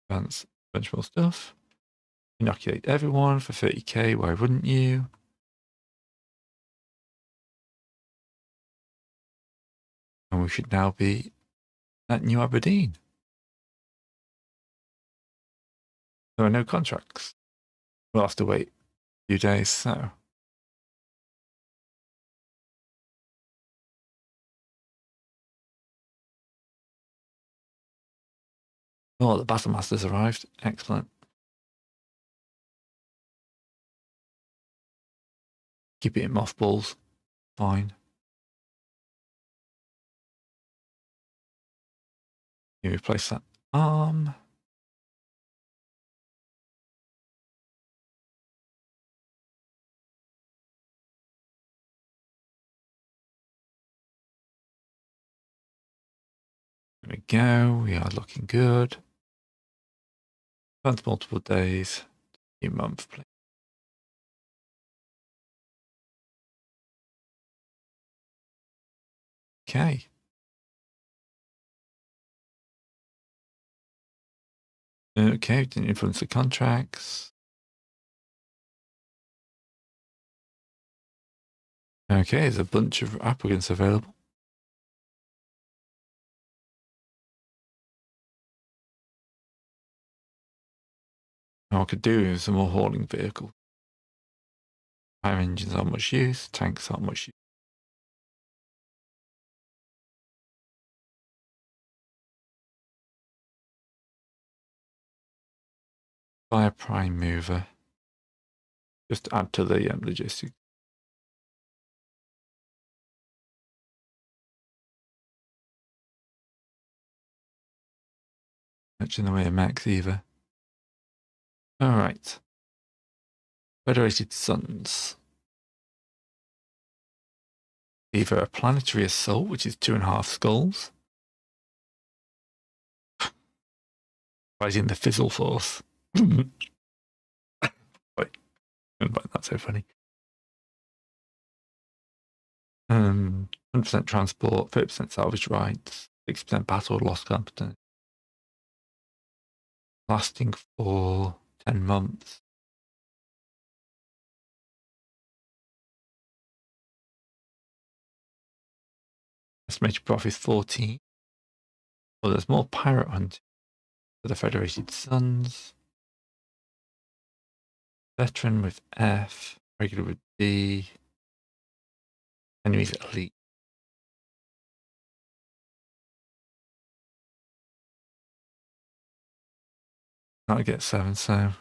Advance bunch more stuff. Inoculate everyone for 30k. Why wouldn't you? And we should now be at New Aberdeen. There are no contracts. We'll have to wait a few days, so. Oh, the Battle Master's arrived. Excellent. Keep it in mothballs. Fine. You replace that arm. There we go. We are looking good. Advance multiple days. A month, please. Okay. Okay, didn't influence the contracts. Okay, there's a bunch of applicants available. Now I could do with some more hauling vehicles. Fire engines aren't much use, tanks aren't much use. Fire prime mover. Just add to the logistics. Much in the way of mechs either. Alright. Federated Suns. Either a planetary assault, which is 2.5 skulls. Rising the Fizzle Force. Wait, that's so funny. 100% transport, 30% salvage rights, 6% battle loss competence. Lasting for 10 months. Estimated profit is 14. Well, there's more pirate hunting for the Federated Suns. Veteran with F, regular with D. Enemies elite. I get 7, so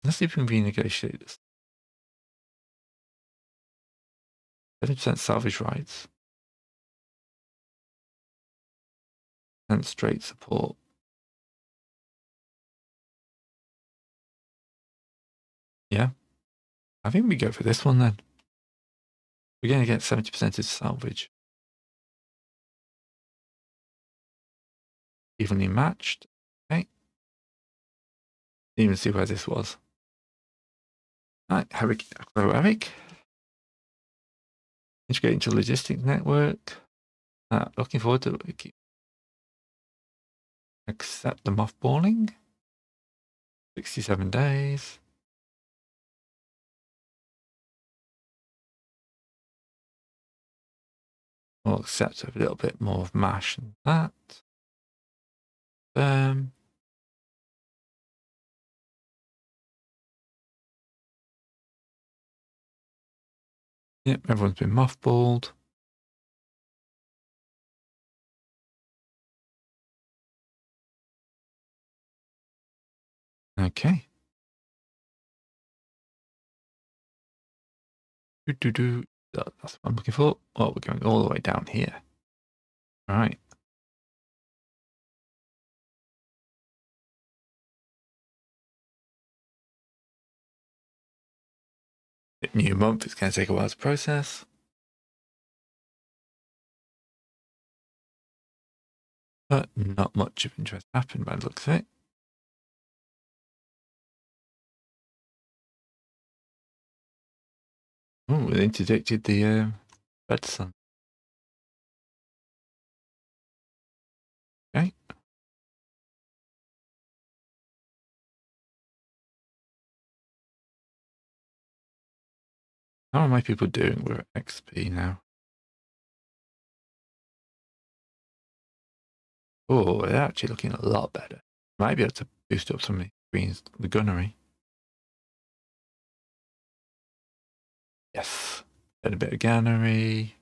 Let's see if we can renegotiate this. 70% salvage rights. And straight support. Yeah. I think we go for this one then. We're going to get 70% of salvage. Evenly matched. Okay. Didn't even see where this was. Alright, Eric. Integrate into logistics network. Looking forward to it. Accept the mothballing. 67 days. We'll accept a little bit more of MASH than that. Yep, everyone's been mothballed. Okay. That's what I'm looking for. Oh, we're going all the way down here. All right. New month, it's going to take a while to process. But not much of interest happened by the looks of it. Oh, it interdicted the red sun. Okay. How are my people doing? We're at XP now. Oh, they're actually looking a lot better. Might be able to boost up some of the gunnery. Yes. Get a bit of gunnery.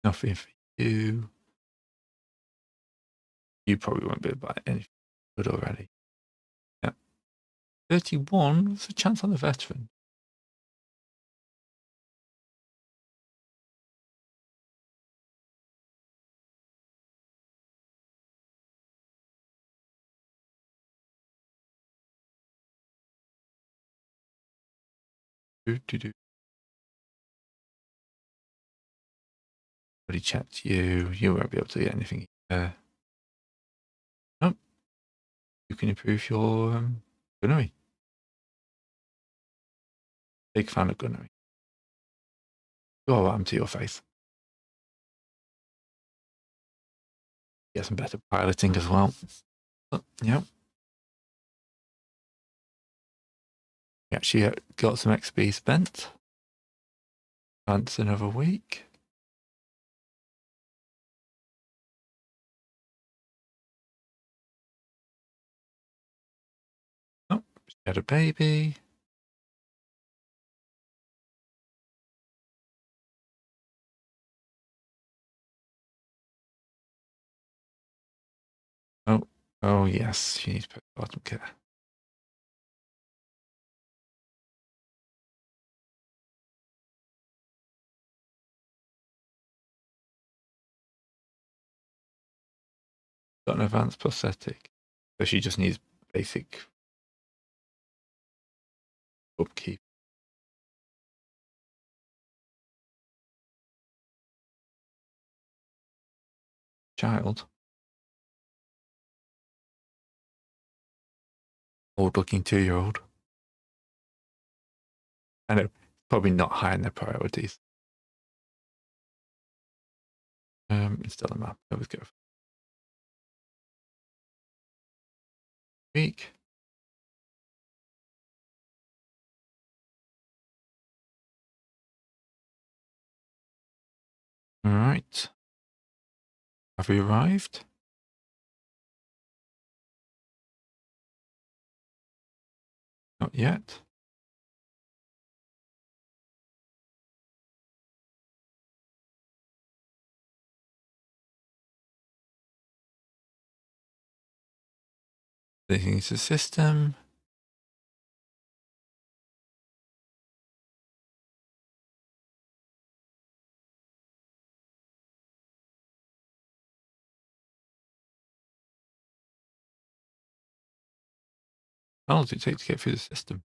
Nothing for you. You probably won't be able to buy anything good already. Yeah. 31. What's the chance on the veteran? Already checked you. You won't be able to get anything there. Oh, you can improve your gunnery. Big fan of gunnery. Oh, I'm to your face. Get some better piloting as well. Oh, yeah. We actually got some XP spent. Advance another week. Oh, she had a baby. Oh yes, she needs postpartum care. Got an advanced prosthetic. So she just needs basic upkeep. Child. Old looking 2-year-old. I know, probably not high in their priorities. Install a map. Let's go. Week. All right. Have we arrived? Not yet. Linking into the system. How long does it take to get through the system?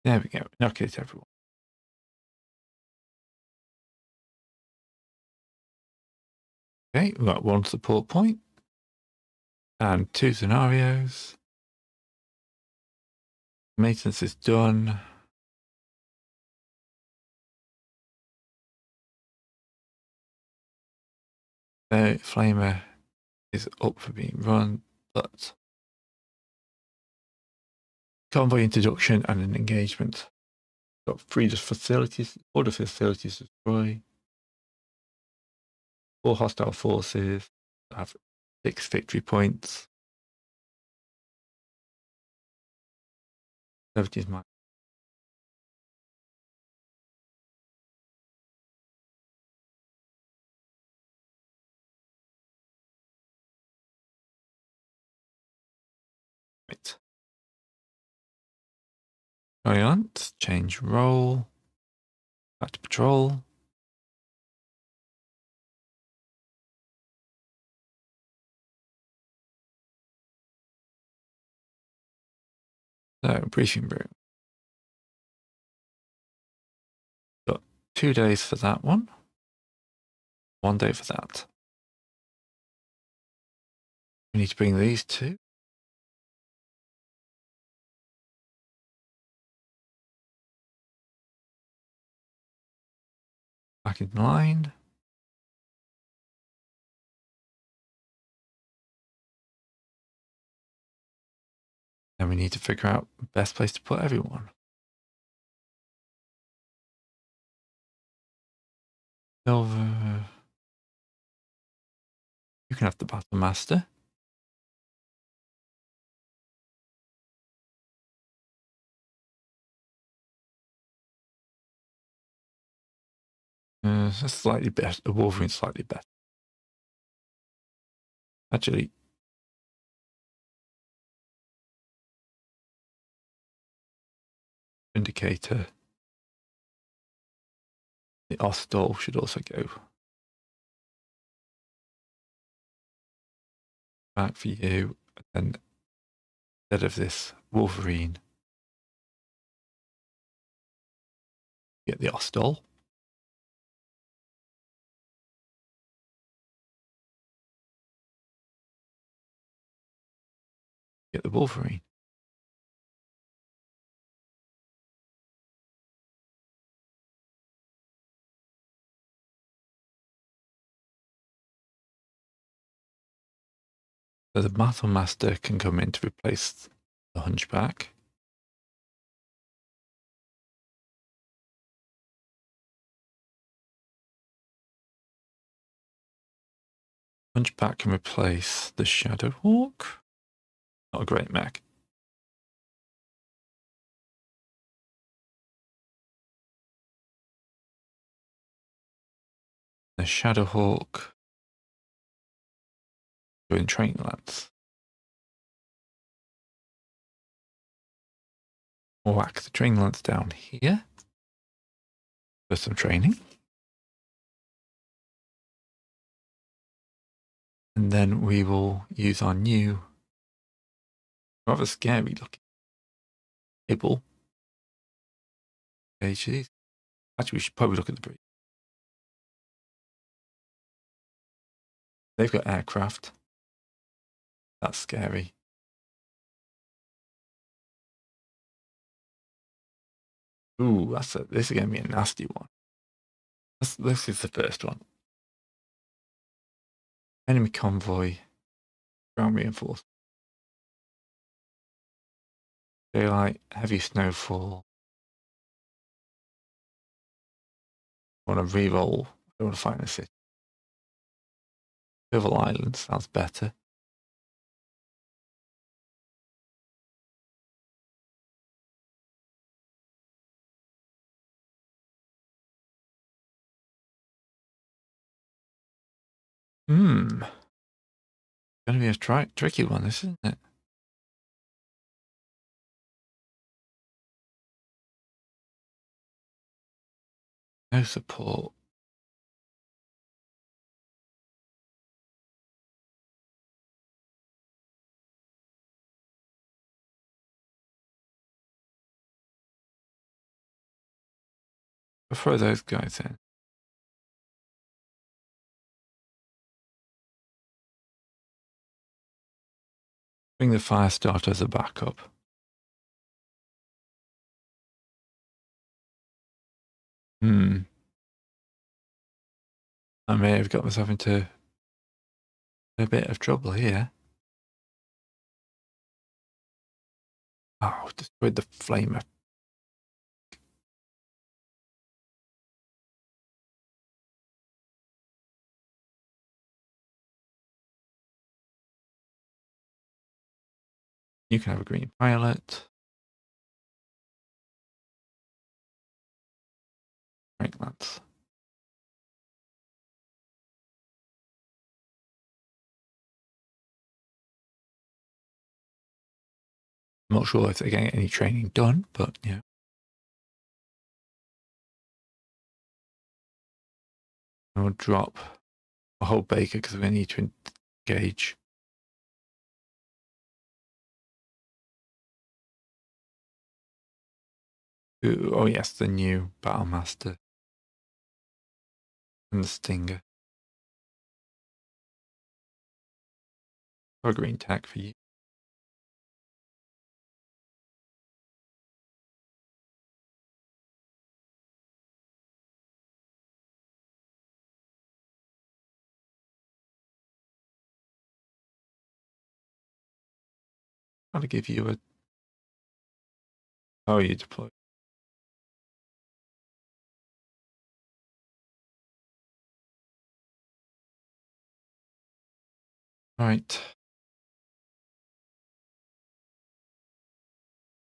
There we go. Okay, to everyone. Okay, we've got 1 support point and 2 scenarios. Maintenance is done. The flamer is up for being run, but convoy introduction and an engagement. Got 3 facilities, order facilities to destroy. 4 hostile forces. I have 6 victory points. 70 is my. Right. Giant, change role. Back to patrol. So, briefing room. Got 2 days for that one. 1 day for that. We need to bring these 2. Back in line. And we need to figure out the best place to put everyone. Silver. You can have the Battle Master. That's slightly better. The Wolverine's slightly better. Actually, Indicator. The Ostol should also go. Back for you. And instead of this Wolverine, get the Ostol. Get the Wolverine. So the Battle Master can come in to replace the Hunchback. Hunchback can replace the Shadowhawk. Not a great mech. The Shadowhawk doing training lance. We'll whack the training lance down here for some training. And then we will use our new, rather scary looking Able. Actually, we should probably look at the breed. They've got aircraft. That's scary. Ooh, this is going to be a nasty one. This is the first one. Enemy convoy. Ground reinforcement. Daylight, heavy snowfall. I want to re-roll. I want to find a city. Oval Island sounds better. Gonna be a tricky one, this, isn't it? No support. I'll throw those guys in. Bring the fire starter as a backup. I may have got myself into a bit of trouble here. Oh, destroyed the flamer. You can have a green pilot. Right, lads. I'm not sure if they're getting any training done, but yeah. I'll drop a whole baker because we need to engage. Ooh, oh yes, the new Battlemaster and the Stinger. Or green tag for you. I'll give you a. Oh, you deploy. Right.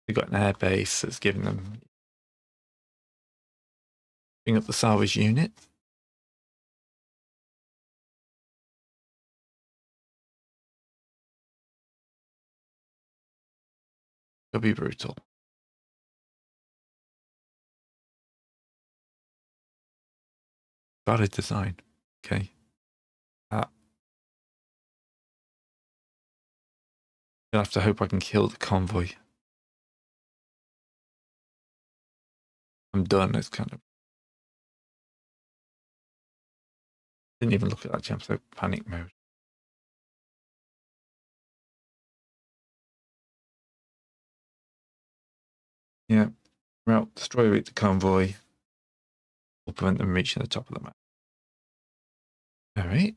They've got an air base that's giving them. Bring up the salvage unit. It'll be brutal. Valid design. Okay. You'll have to hope I can kill the convoy. I'm done. It's kind of. Didn't even look at that jump, so panic mode. Yeah. Route, destroy the convoy. Will prevent them reaching the top of the map. All right.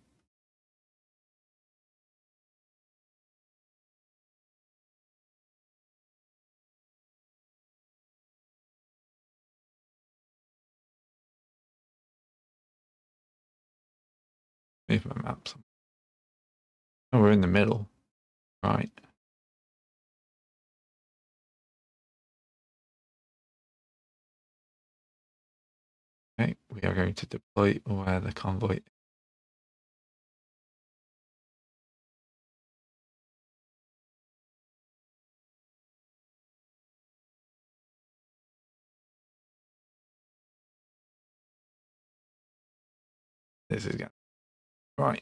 Move my maps. Oh, we're in the middle. Right. Okay, we are going to deploy where the convoy. This is again. Right.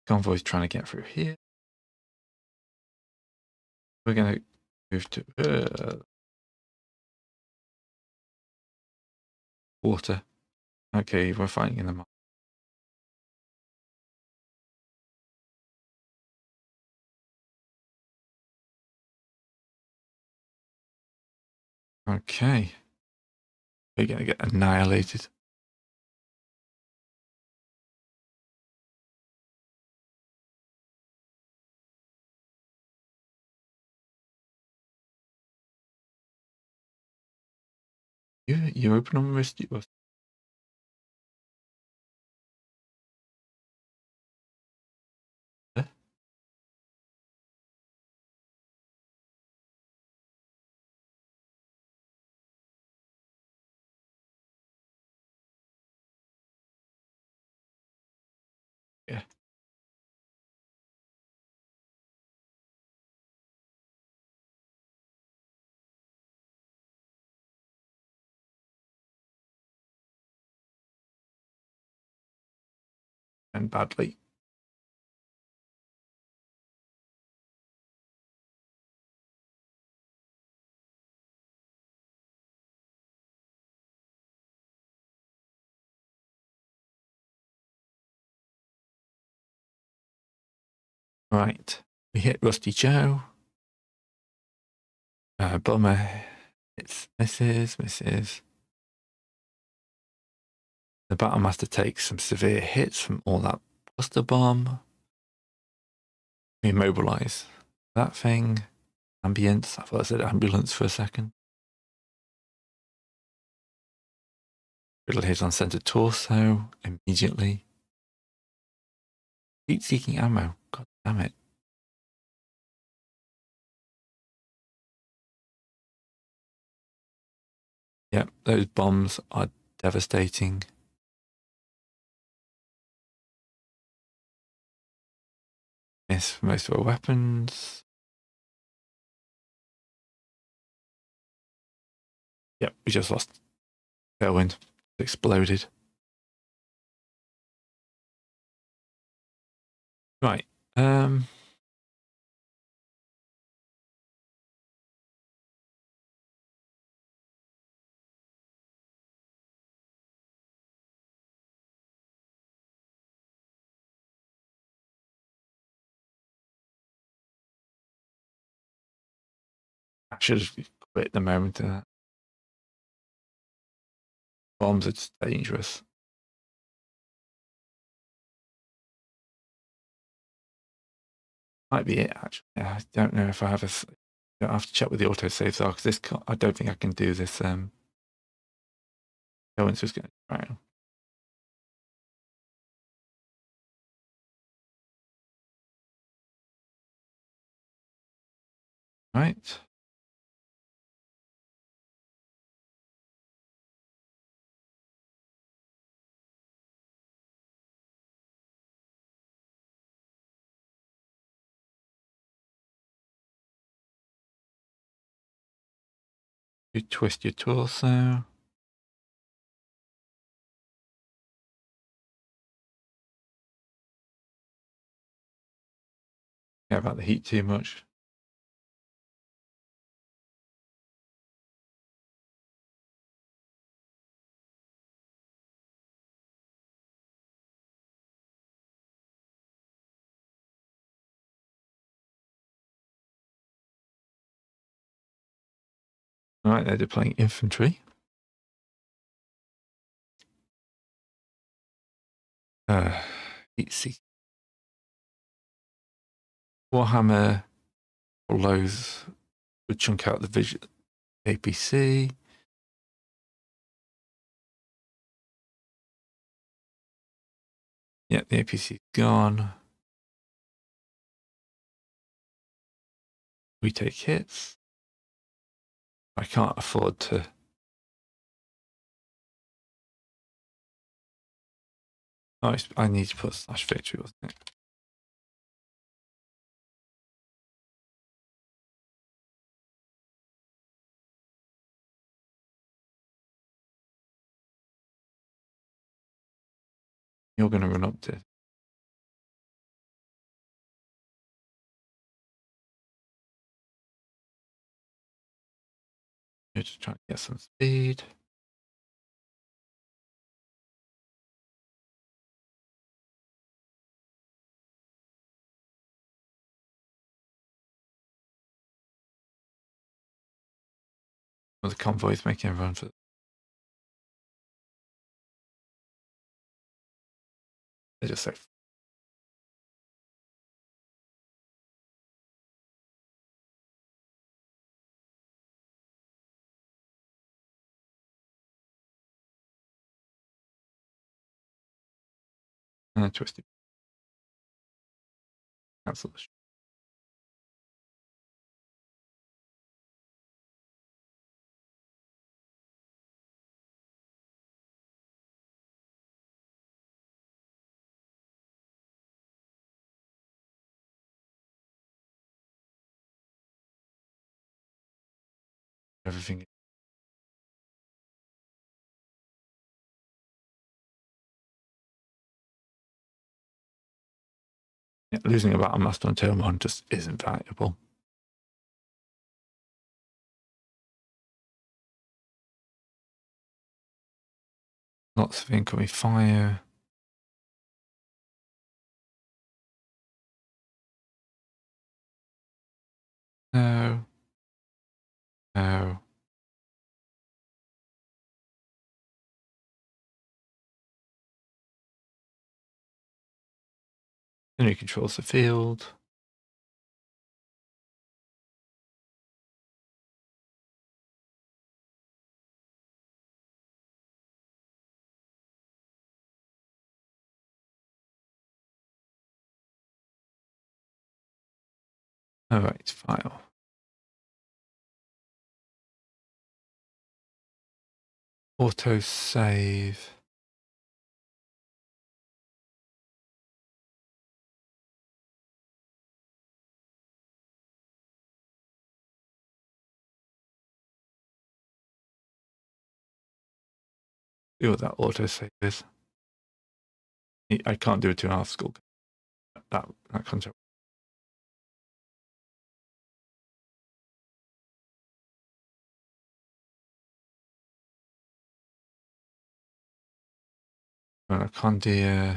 Convoy's trying to get through here. We're going to move to water. Okay, we're fighting in the map. Okay. We're going to get annihilated. You open on wrist. Yeah. And badly. Right. We hit Rusty Joe. Bummer. It's misses. The Battlemaster takes some severe hits from all that cluster bomb. We immobilize that thing. Ambience. I thought I said ambulance for a second. Little hit on center torso immediately. Heat seeking ammo. God damn it. Yep, those bombs are devastating. Miss for most of our weapons. Yep, we just lost tailwind. It exploded. Right. I should have quit the moment of that. Bombs are just dangerous. Might be it, actually. I don't know if I have I have to check with the autosaves are, because I don't think I can do this. Tailwind's just going to drown. Right. You twist your torso. Care about the heat too much. All right, they're deploying infantry. Heat seek. Warhammer blows would chunk out the vision APC. Yeah, the APC's gone. We take hits. I can't afford to. Oh, I need to put slash victory, wasn't it? You're going to run up to. You're just trying to get some speed. Well, the convoy's making a run for. They're just so. Twisted. Cancel the. everything. Yeah, losing a battle master on turn 1 just isn't valuable. Lots of incoming fire. No. No. Enemy controls the field. Alright, file. Auto save. See what that auto save is. I can't do a 2.5 school. That concept. I can't do.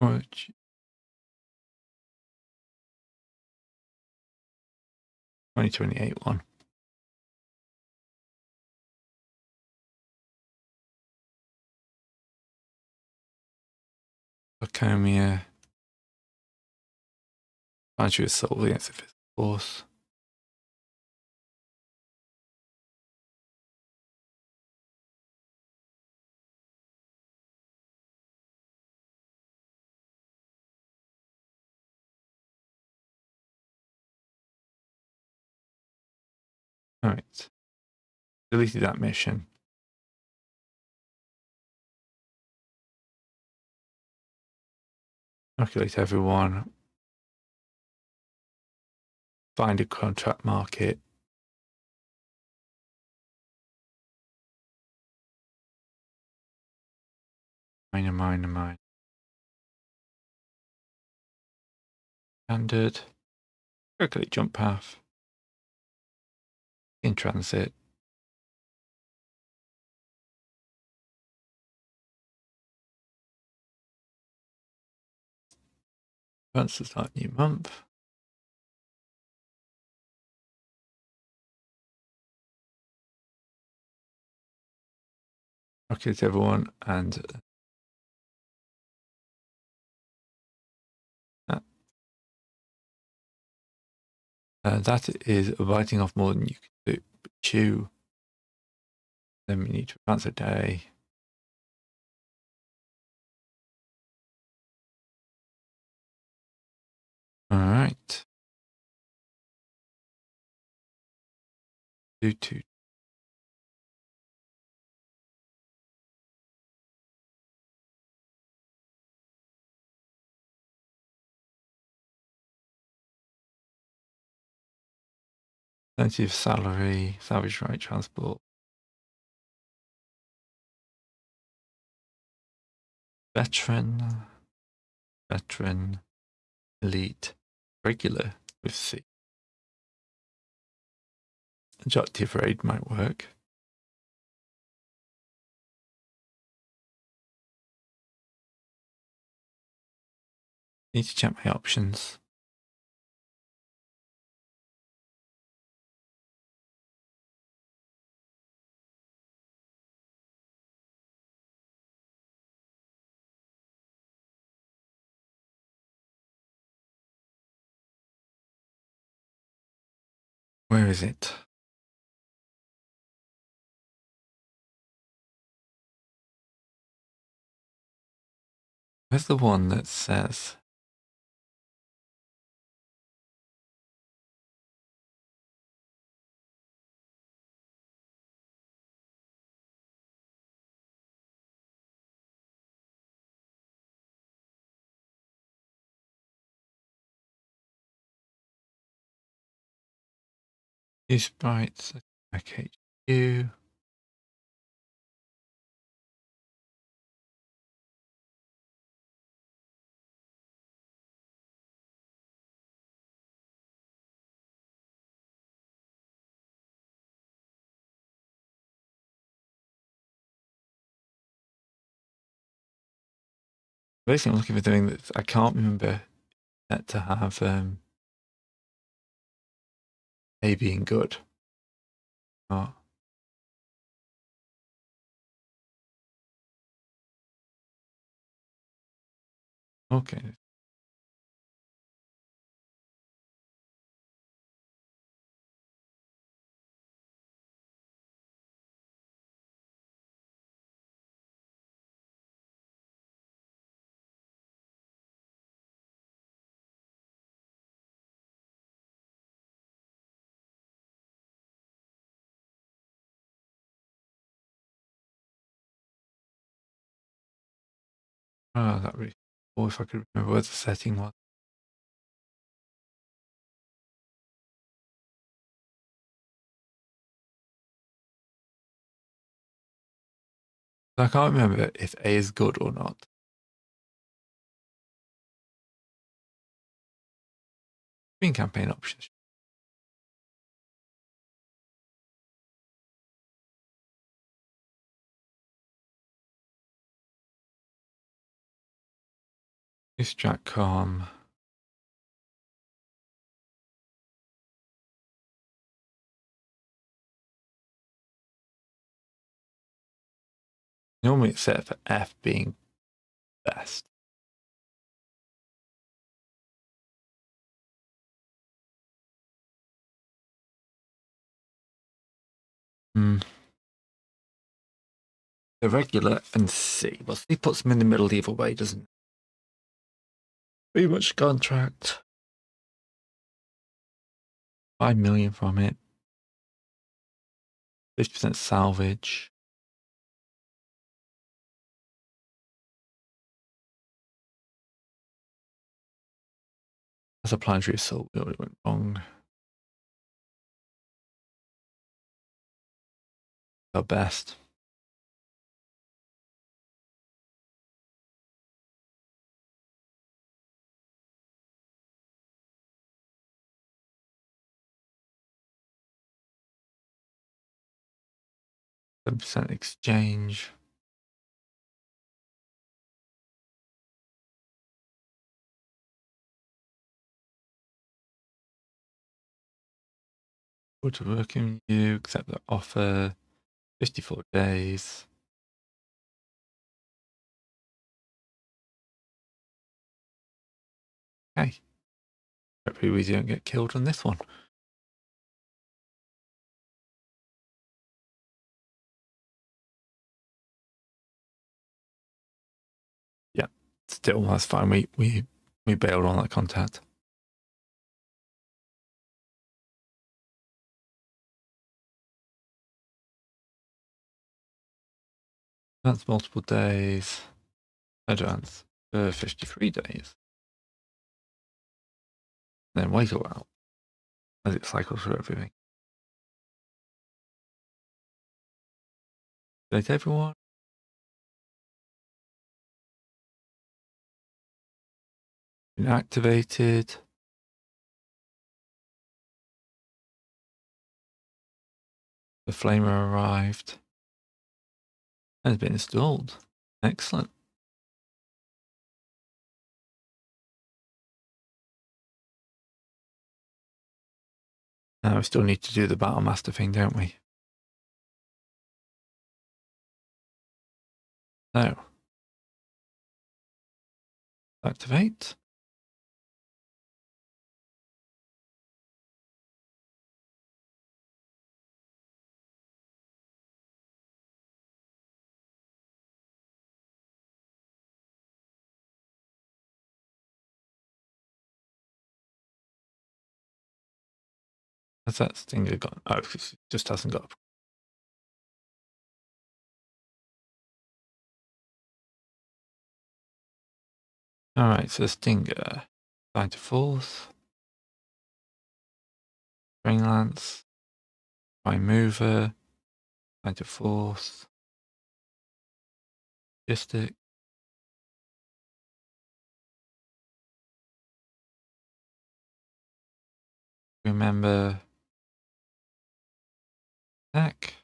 Which 2028 one. Leucomia. Can't you assault against the physical force? Alright. Deleted that mission. Calculate everyone. Find a contract market. Mine. Standard. Calculate jump path. In transit. Once to start new month. Calculate everyone and that is biting off more than you can do. Chew. Then we need to advance a day. Alright. Do 2. Plenty of salary, salvage right transport. Veteran, elite, regular with C. Objective raid might work. Need to check my options. Where is it? Where's the one that says Use sprites, MekHQ. Basically, I'm looking for doing that. I can't remember that to have A being good. Oh. Okay. Oh, that really. Or if I could remember what the setting was. I can't remember if A is good or not. Green campaign options. Stratcom. Normally it's set for F being best. The regular and C. Well, C puts them in the middle either way, doesn't it? Pretty much contract. 5 million from it. 50% salvage. That's a planetary assault. We already went wrong. Our best. %, exchange. Go to working you, accept the offer. 54 days. Okay. Hopefully we don't get killed on this one. Yeah, still that's fine. We bailed on that contact. That's multiple days. Advance for 53 days. Then wait a while as it cycles through everything. Date everyone. Been activated. The flamer arrived and has been installed. Excellent. Now we still need to do the Battle Master thing, don't we? So, activate. Has that stinger gone? Oh, it just hasn't got. All right, so stinger. Bind to force. Spring lance. Prime mover, line to force, logistic. Remember tech.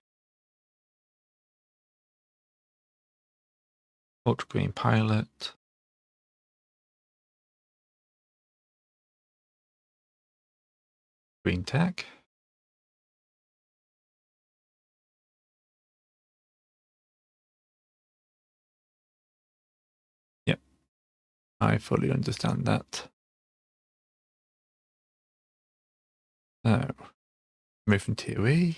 Ultra green pilot. Green tech. Yep, I fully understand that. So, move from TOE.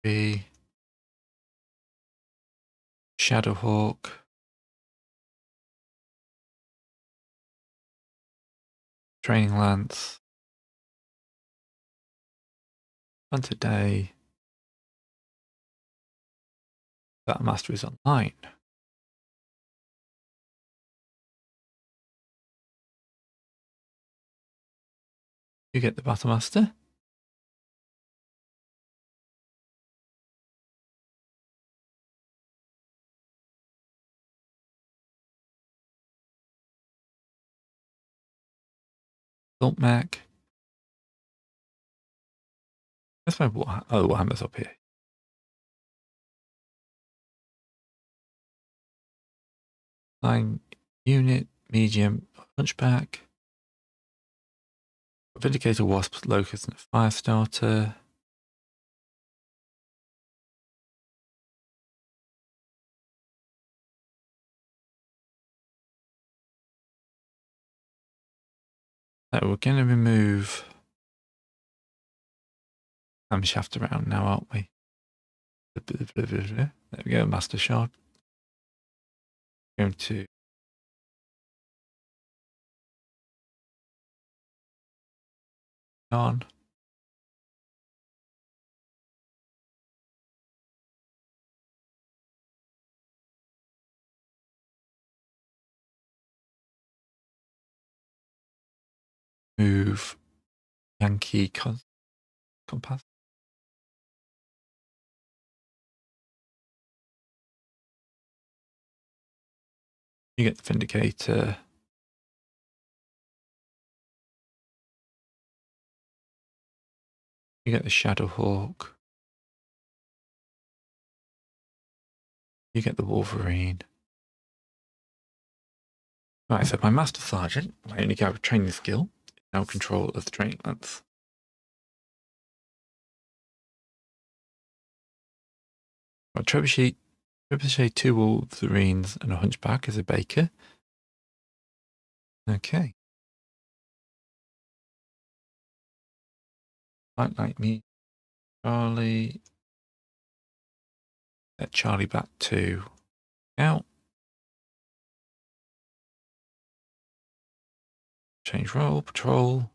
B. Shadowhawk. Training Lance. And today, that master is online. You get the Battle Master. Salt Mech. Where's my Warhammer? Oh, the Warhammer's up here. Line unit, medium, hunchback. Vindicator, Wasp, Locust, and Firestarter. So we're going to remove Camshaft around now, aren't we? There we go, Master Shard. Going to on. Move Yankee compass. You get the Vindicator. You get the Shadowhawk. You get the Wolverine. Right, so my Master Sergeant, my only guy with training skill, is now control of the training lance. Got Trebuchet, 2 Wolverines, and a Hunchback as a Baker. Okay. Like me, Charlie. Let Charlie back to out. Change role, patrol.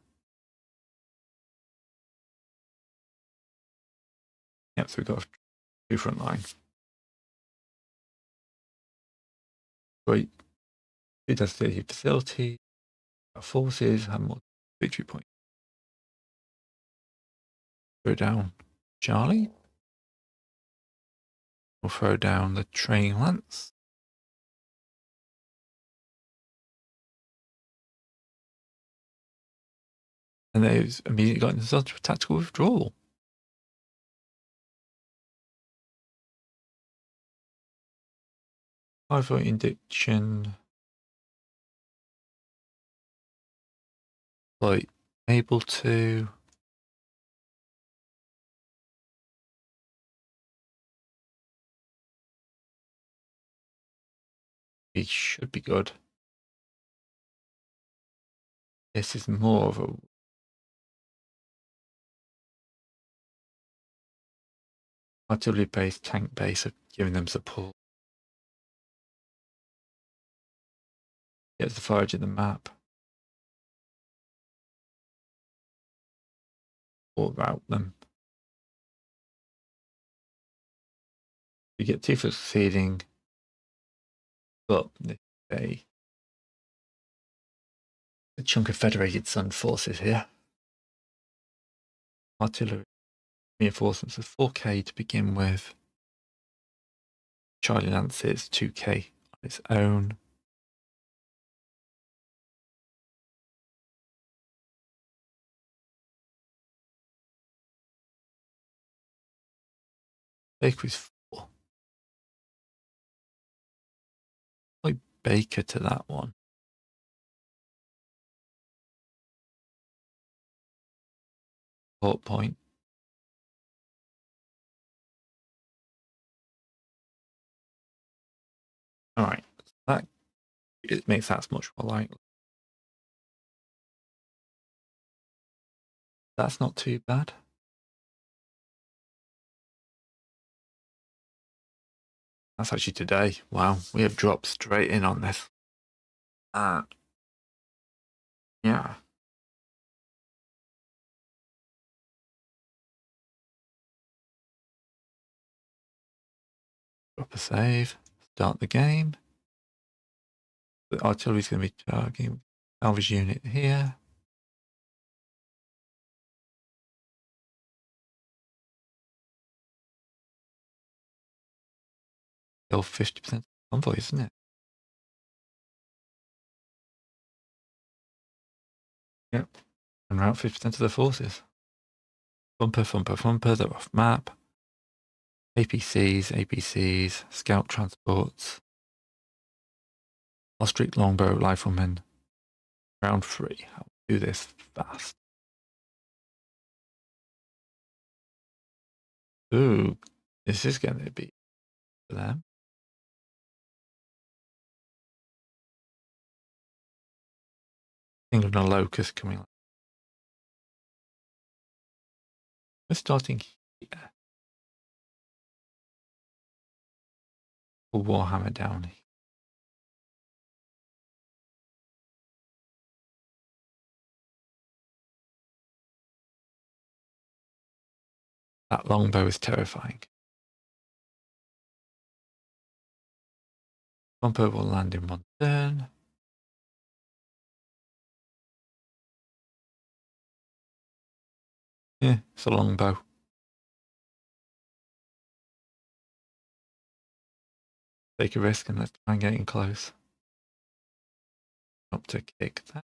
Yep, so we've got 2 front line. Great. 2 designated facility. Our forces have more victory points. Throw down Charlie. We'll throw down the training lance. And they've immediately got into tactical withdrawal. High indiction. Like, able to. He should be good. This is more of a artillery-based tank base of giving them support. Gets the forage of the map. Or route them. You get 2 for succeeding, but a chunk of Federated Sun forces here. Artillery reinforcements of 4k to begin with. Charlie Lances 2k on its own. Baker is 4. Like Baker to that one. Port point. Alright, that it makes that much more likely. That's not too bad. That's actually today. Wow, we have dropped straight in on this. Yeah. Drop a save. Start the game. The artillery's going to be targeting salvage unit here. Kill 50% convoy, isn't it? Yep. And route 50% of the forces. Thumper, they're off map. APCs, scout transports. Ostrich longbow riflemen. Round 3. I'll do this fast. Ooh, this is going to be for them. Think of a locust coming. We're starting here. Pull Warhammer down here. That longbow is terrifying. Bumper will land in one turn. Yeah, it's a longbow. Take a risk and let's try and get in close. Up to kick that.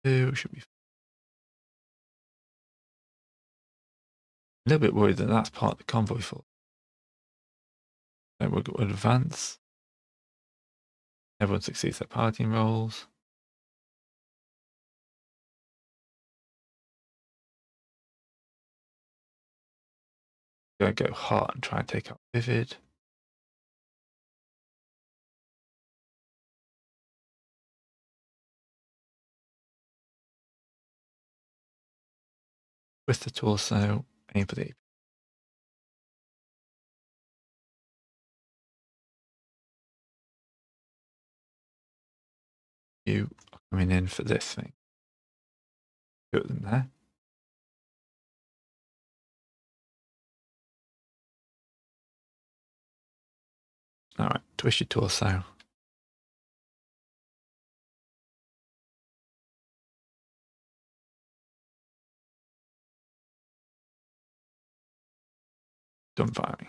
Two should be. A little bit worried that that's part of the convoy for. Then we'll go advance. Everyone succeeds their partying rolls. Gonna go hot and try and take out Vivid. Twist the torso, aim for the you are coming in for this thing. Put them there. Alright, twist your torso. Done firing.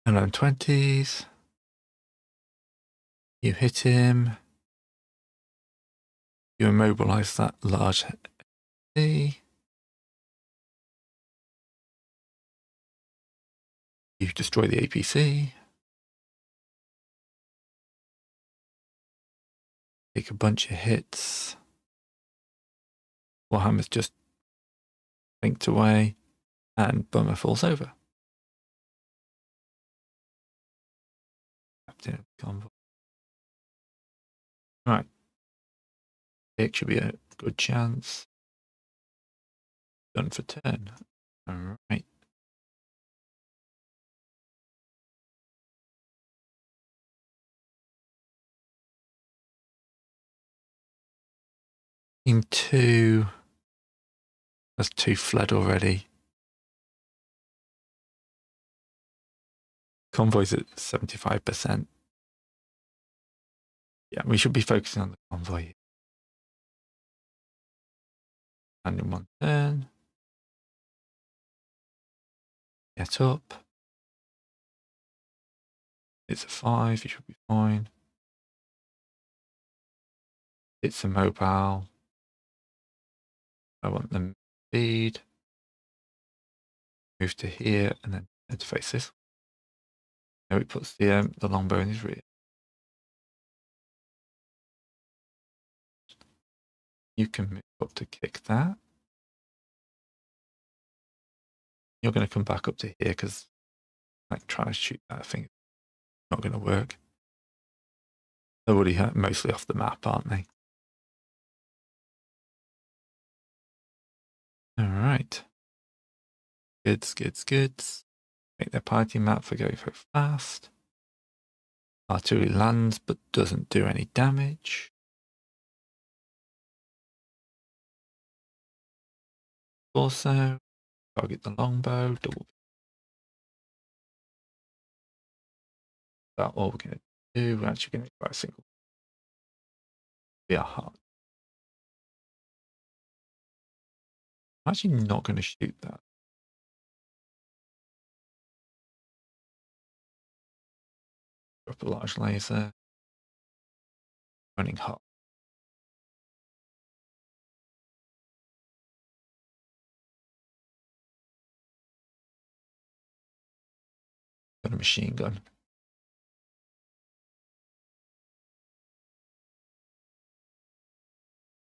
120s. You hit him. You immobilize that large heavy. You destroy the APC. Take a bunch of hits. Warhammer's just linked away, and Bummer falls over. Captain of the convoy. Right. It should be a good chance. Done for turn. Alright. Team 2. There's 2 fled already. Convoy's at 75%. Yeah, we should be focusing on the convoy. And in 1 turn. Get up. It's a 5, you should be fine. It's a mobile. I want them speed. Move to here and then interface this. Now it puts the longbow in his rear. You can move up to kick that. You're going to come back up to here because like trying to shoot that thing is not going to work. They're already mostly off the map, aren't they? All right. Goods. Make their party map for going so fast. Artillery lands but doesn't do any damage. Also, target the longbow. Double. That's all we're going to do. We're actually going to try a single. We are hard. I'm actually not going to shoot that. Drop a large laser. Running hot. Got a machine gun.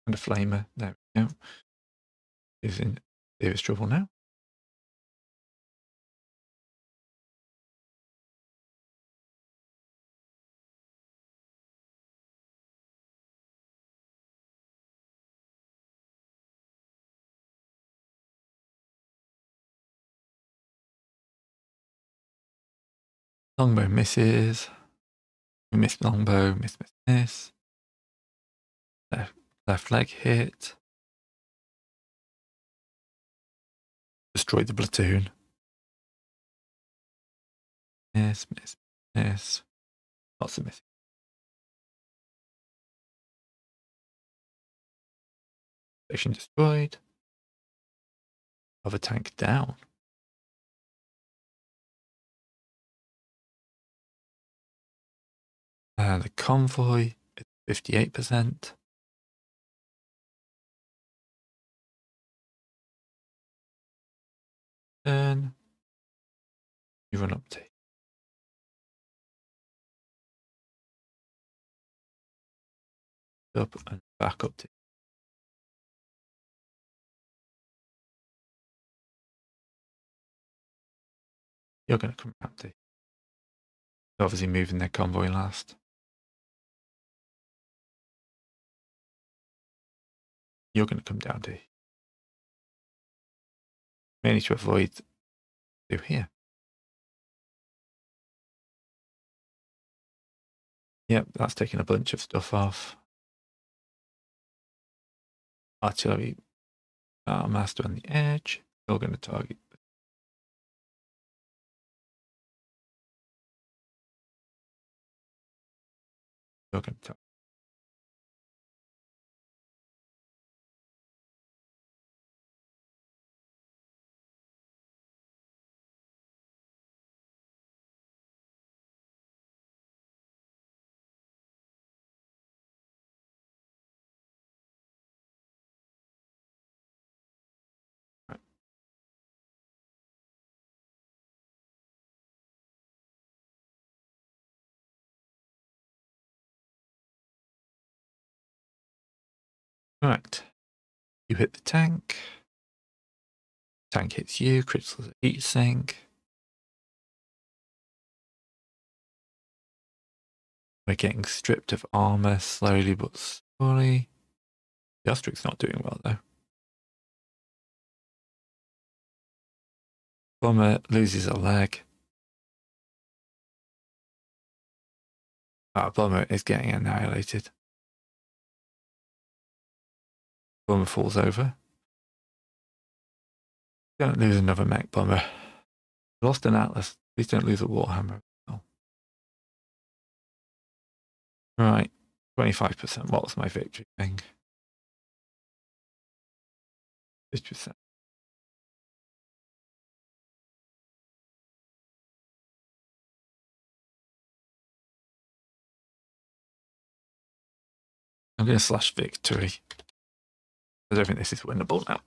And a flamer. There we go. Is in serious trouble now. Longbow misses. We missed longbow. Miss. Left leg hit. Destroyed the platoon. Miss. Lots of missing. Station destroyed. Other tank down. And the convoy is 58%. Turn. You run up to. Up and back up to. You're going to come around to. They're obviously moving their convoy last. You're going to come down to. Mainly to avoid through here. Yep, that's taking a bunch of stuff off. Artillery master on the edge. You're going to target. You're going to target. Right. You hit the tank. Tank hits you. Critical heat sink. We're getting stripped of armor slowly but surely. The Ostric's not doing well though. Bomber loses a leg. Bomber is getting annihilated. Bomber falls over. Don't lose another mech bomber. Lost an Atlas. Please don't lose a Warhammer. Oh. Right. 25%. What was my victory thing? 50%. I'm going to slash victory. I don't think this is winnable now.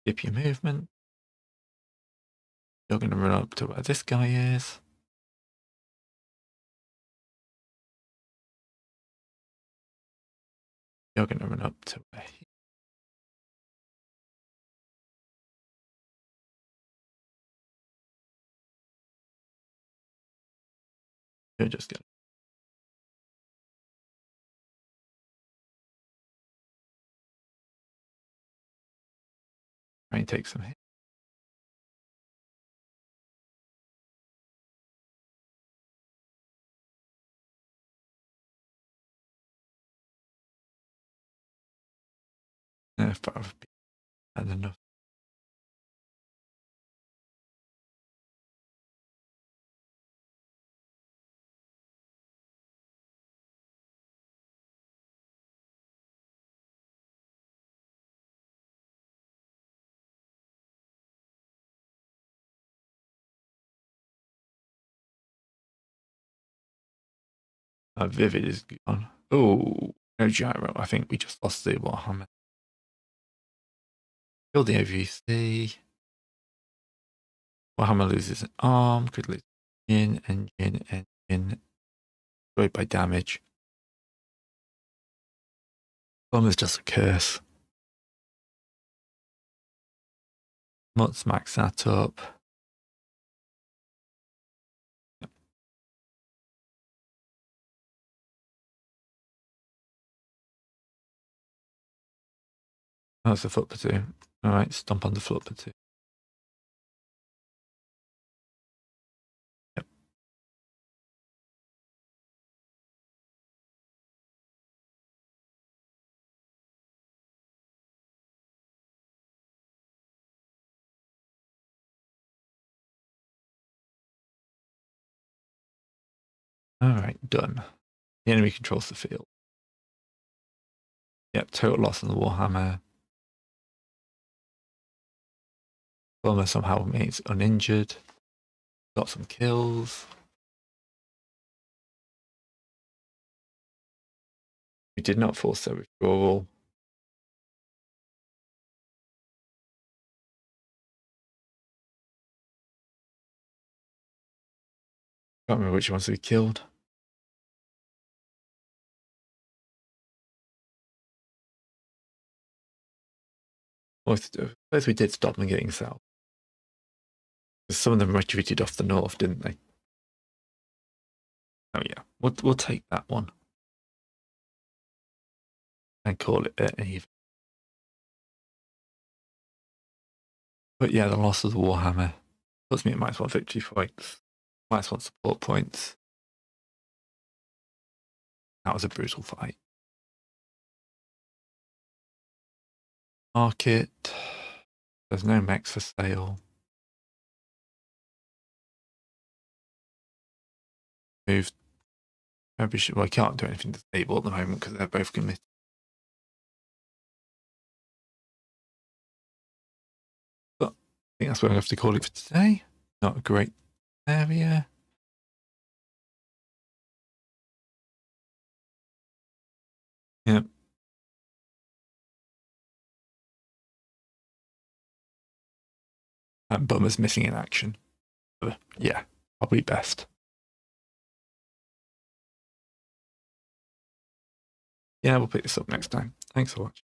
Skip your movement. You're going to run up to where this guy is. You're going to run up to where he... You're just going to try and take some hits. If I've had enough. Vivid is gone. Oh, no gyro. I think we just lost the Warhammer. Kill the OVC. Warhammer loses an arm. Could lose engine. Destroyed by damage. Bomber's just a curse. Let's max that up. That's the foot platoon. All right, stomp on the foot platoon. Yep. All right, done. The enemy controls the field. Yep, total loss on the Warhammer. Bomber somehow remains uninjured. Got some kills. We did not force their withdrawal. Can't remember which ones we killed. I suppose we did stop them getting south. Some of them retreated off the north, didn't they? Oh yeah, we'll take that one and call it an even. But yeah, the loss of the Warhammer puts me at -1 victory points, -1 support points. That was a brutal fight. Market. There's no mechs for sale. Moved. Maybe well, I can't do anything to stable at the moment because they're both committed. But I think that's where I have to call it for today. Not a great area. Yep. And Bummer's missing in action. But yeah, probably best. Yeah, we'll pick this up next time. Thanks for watching.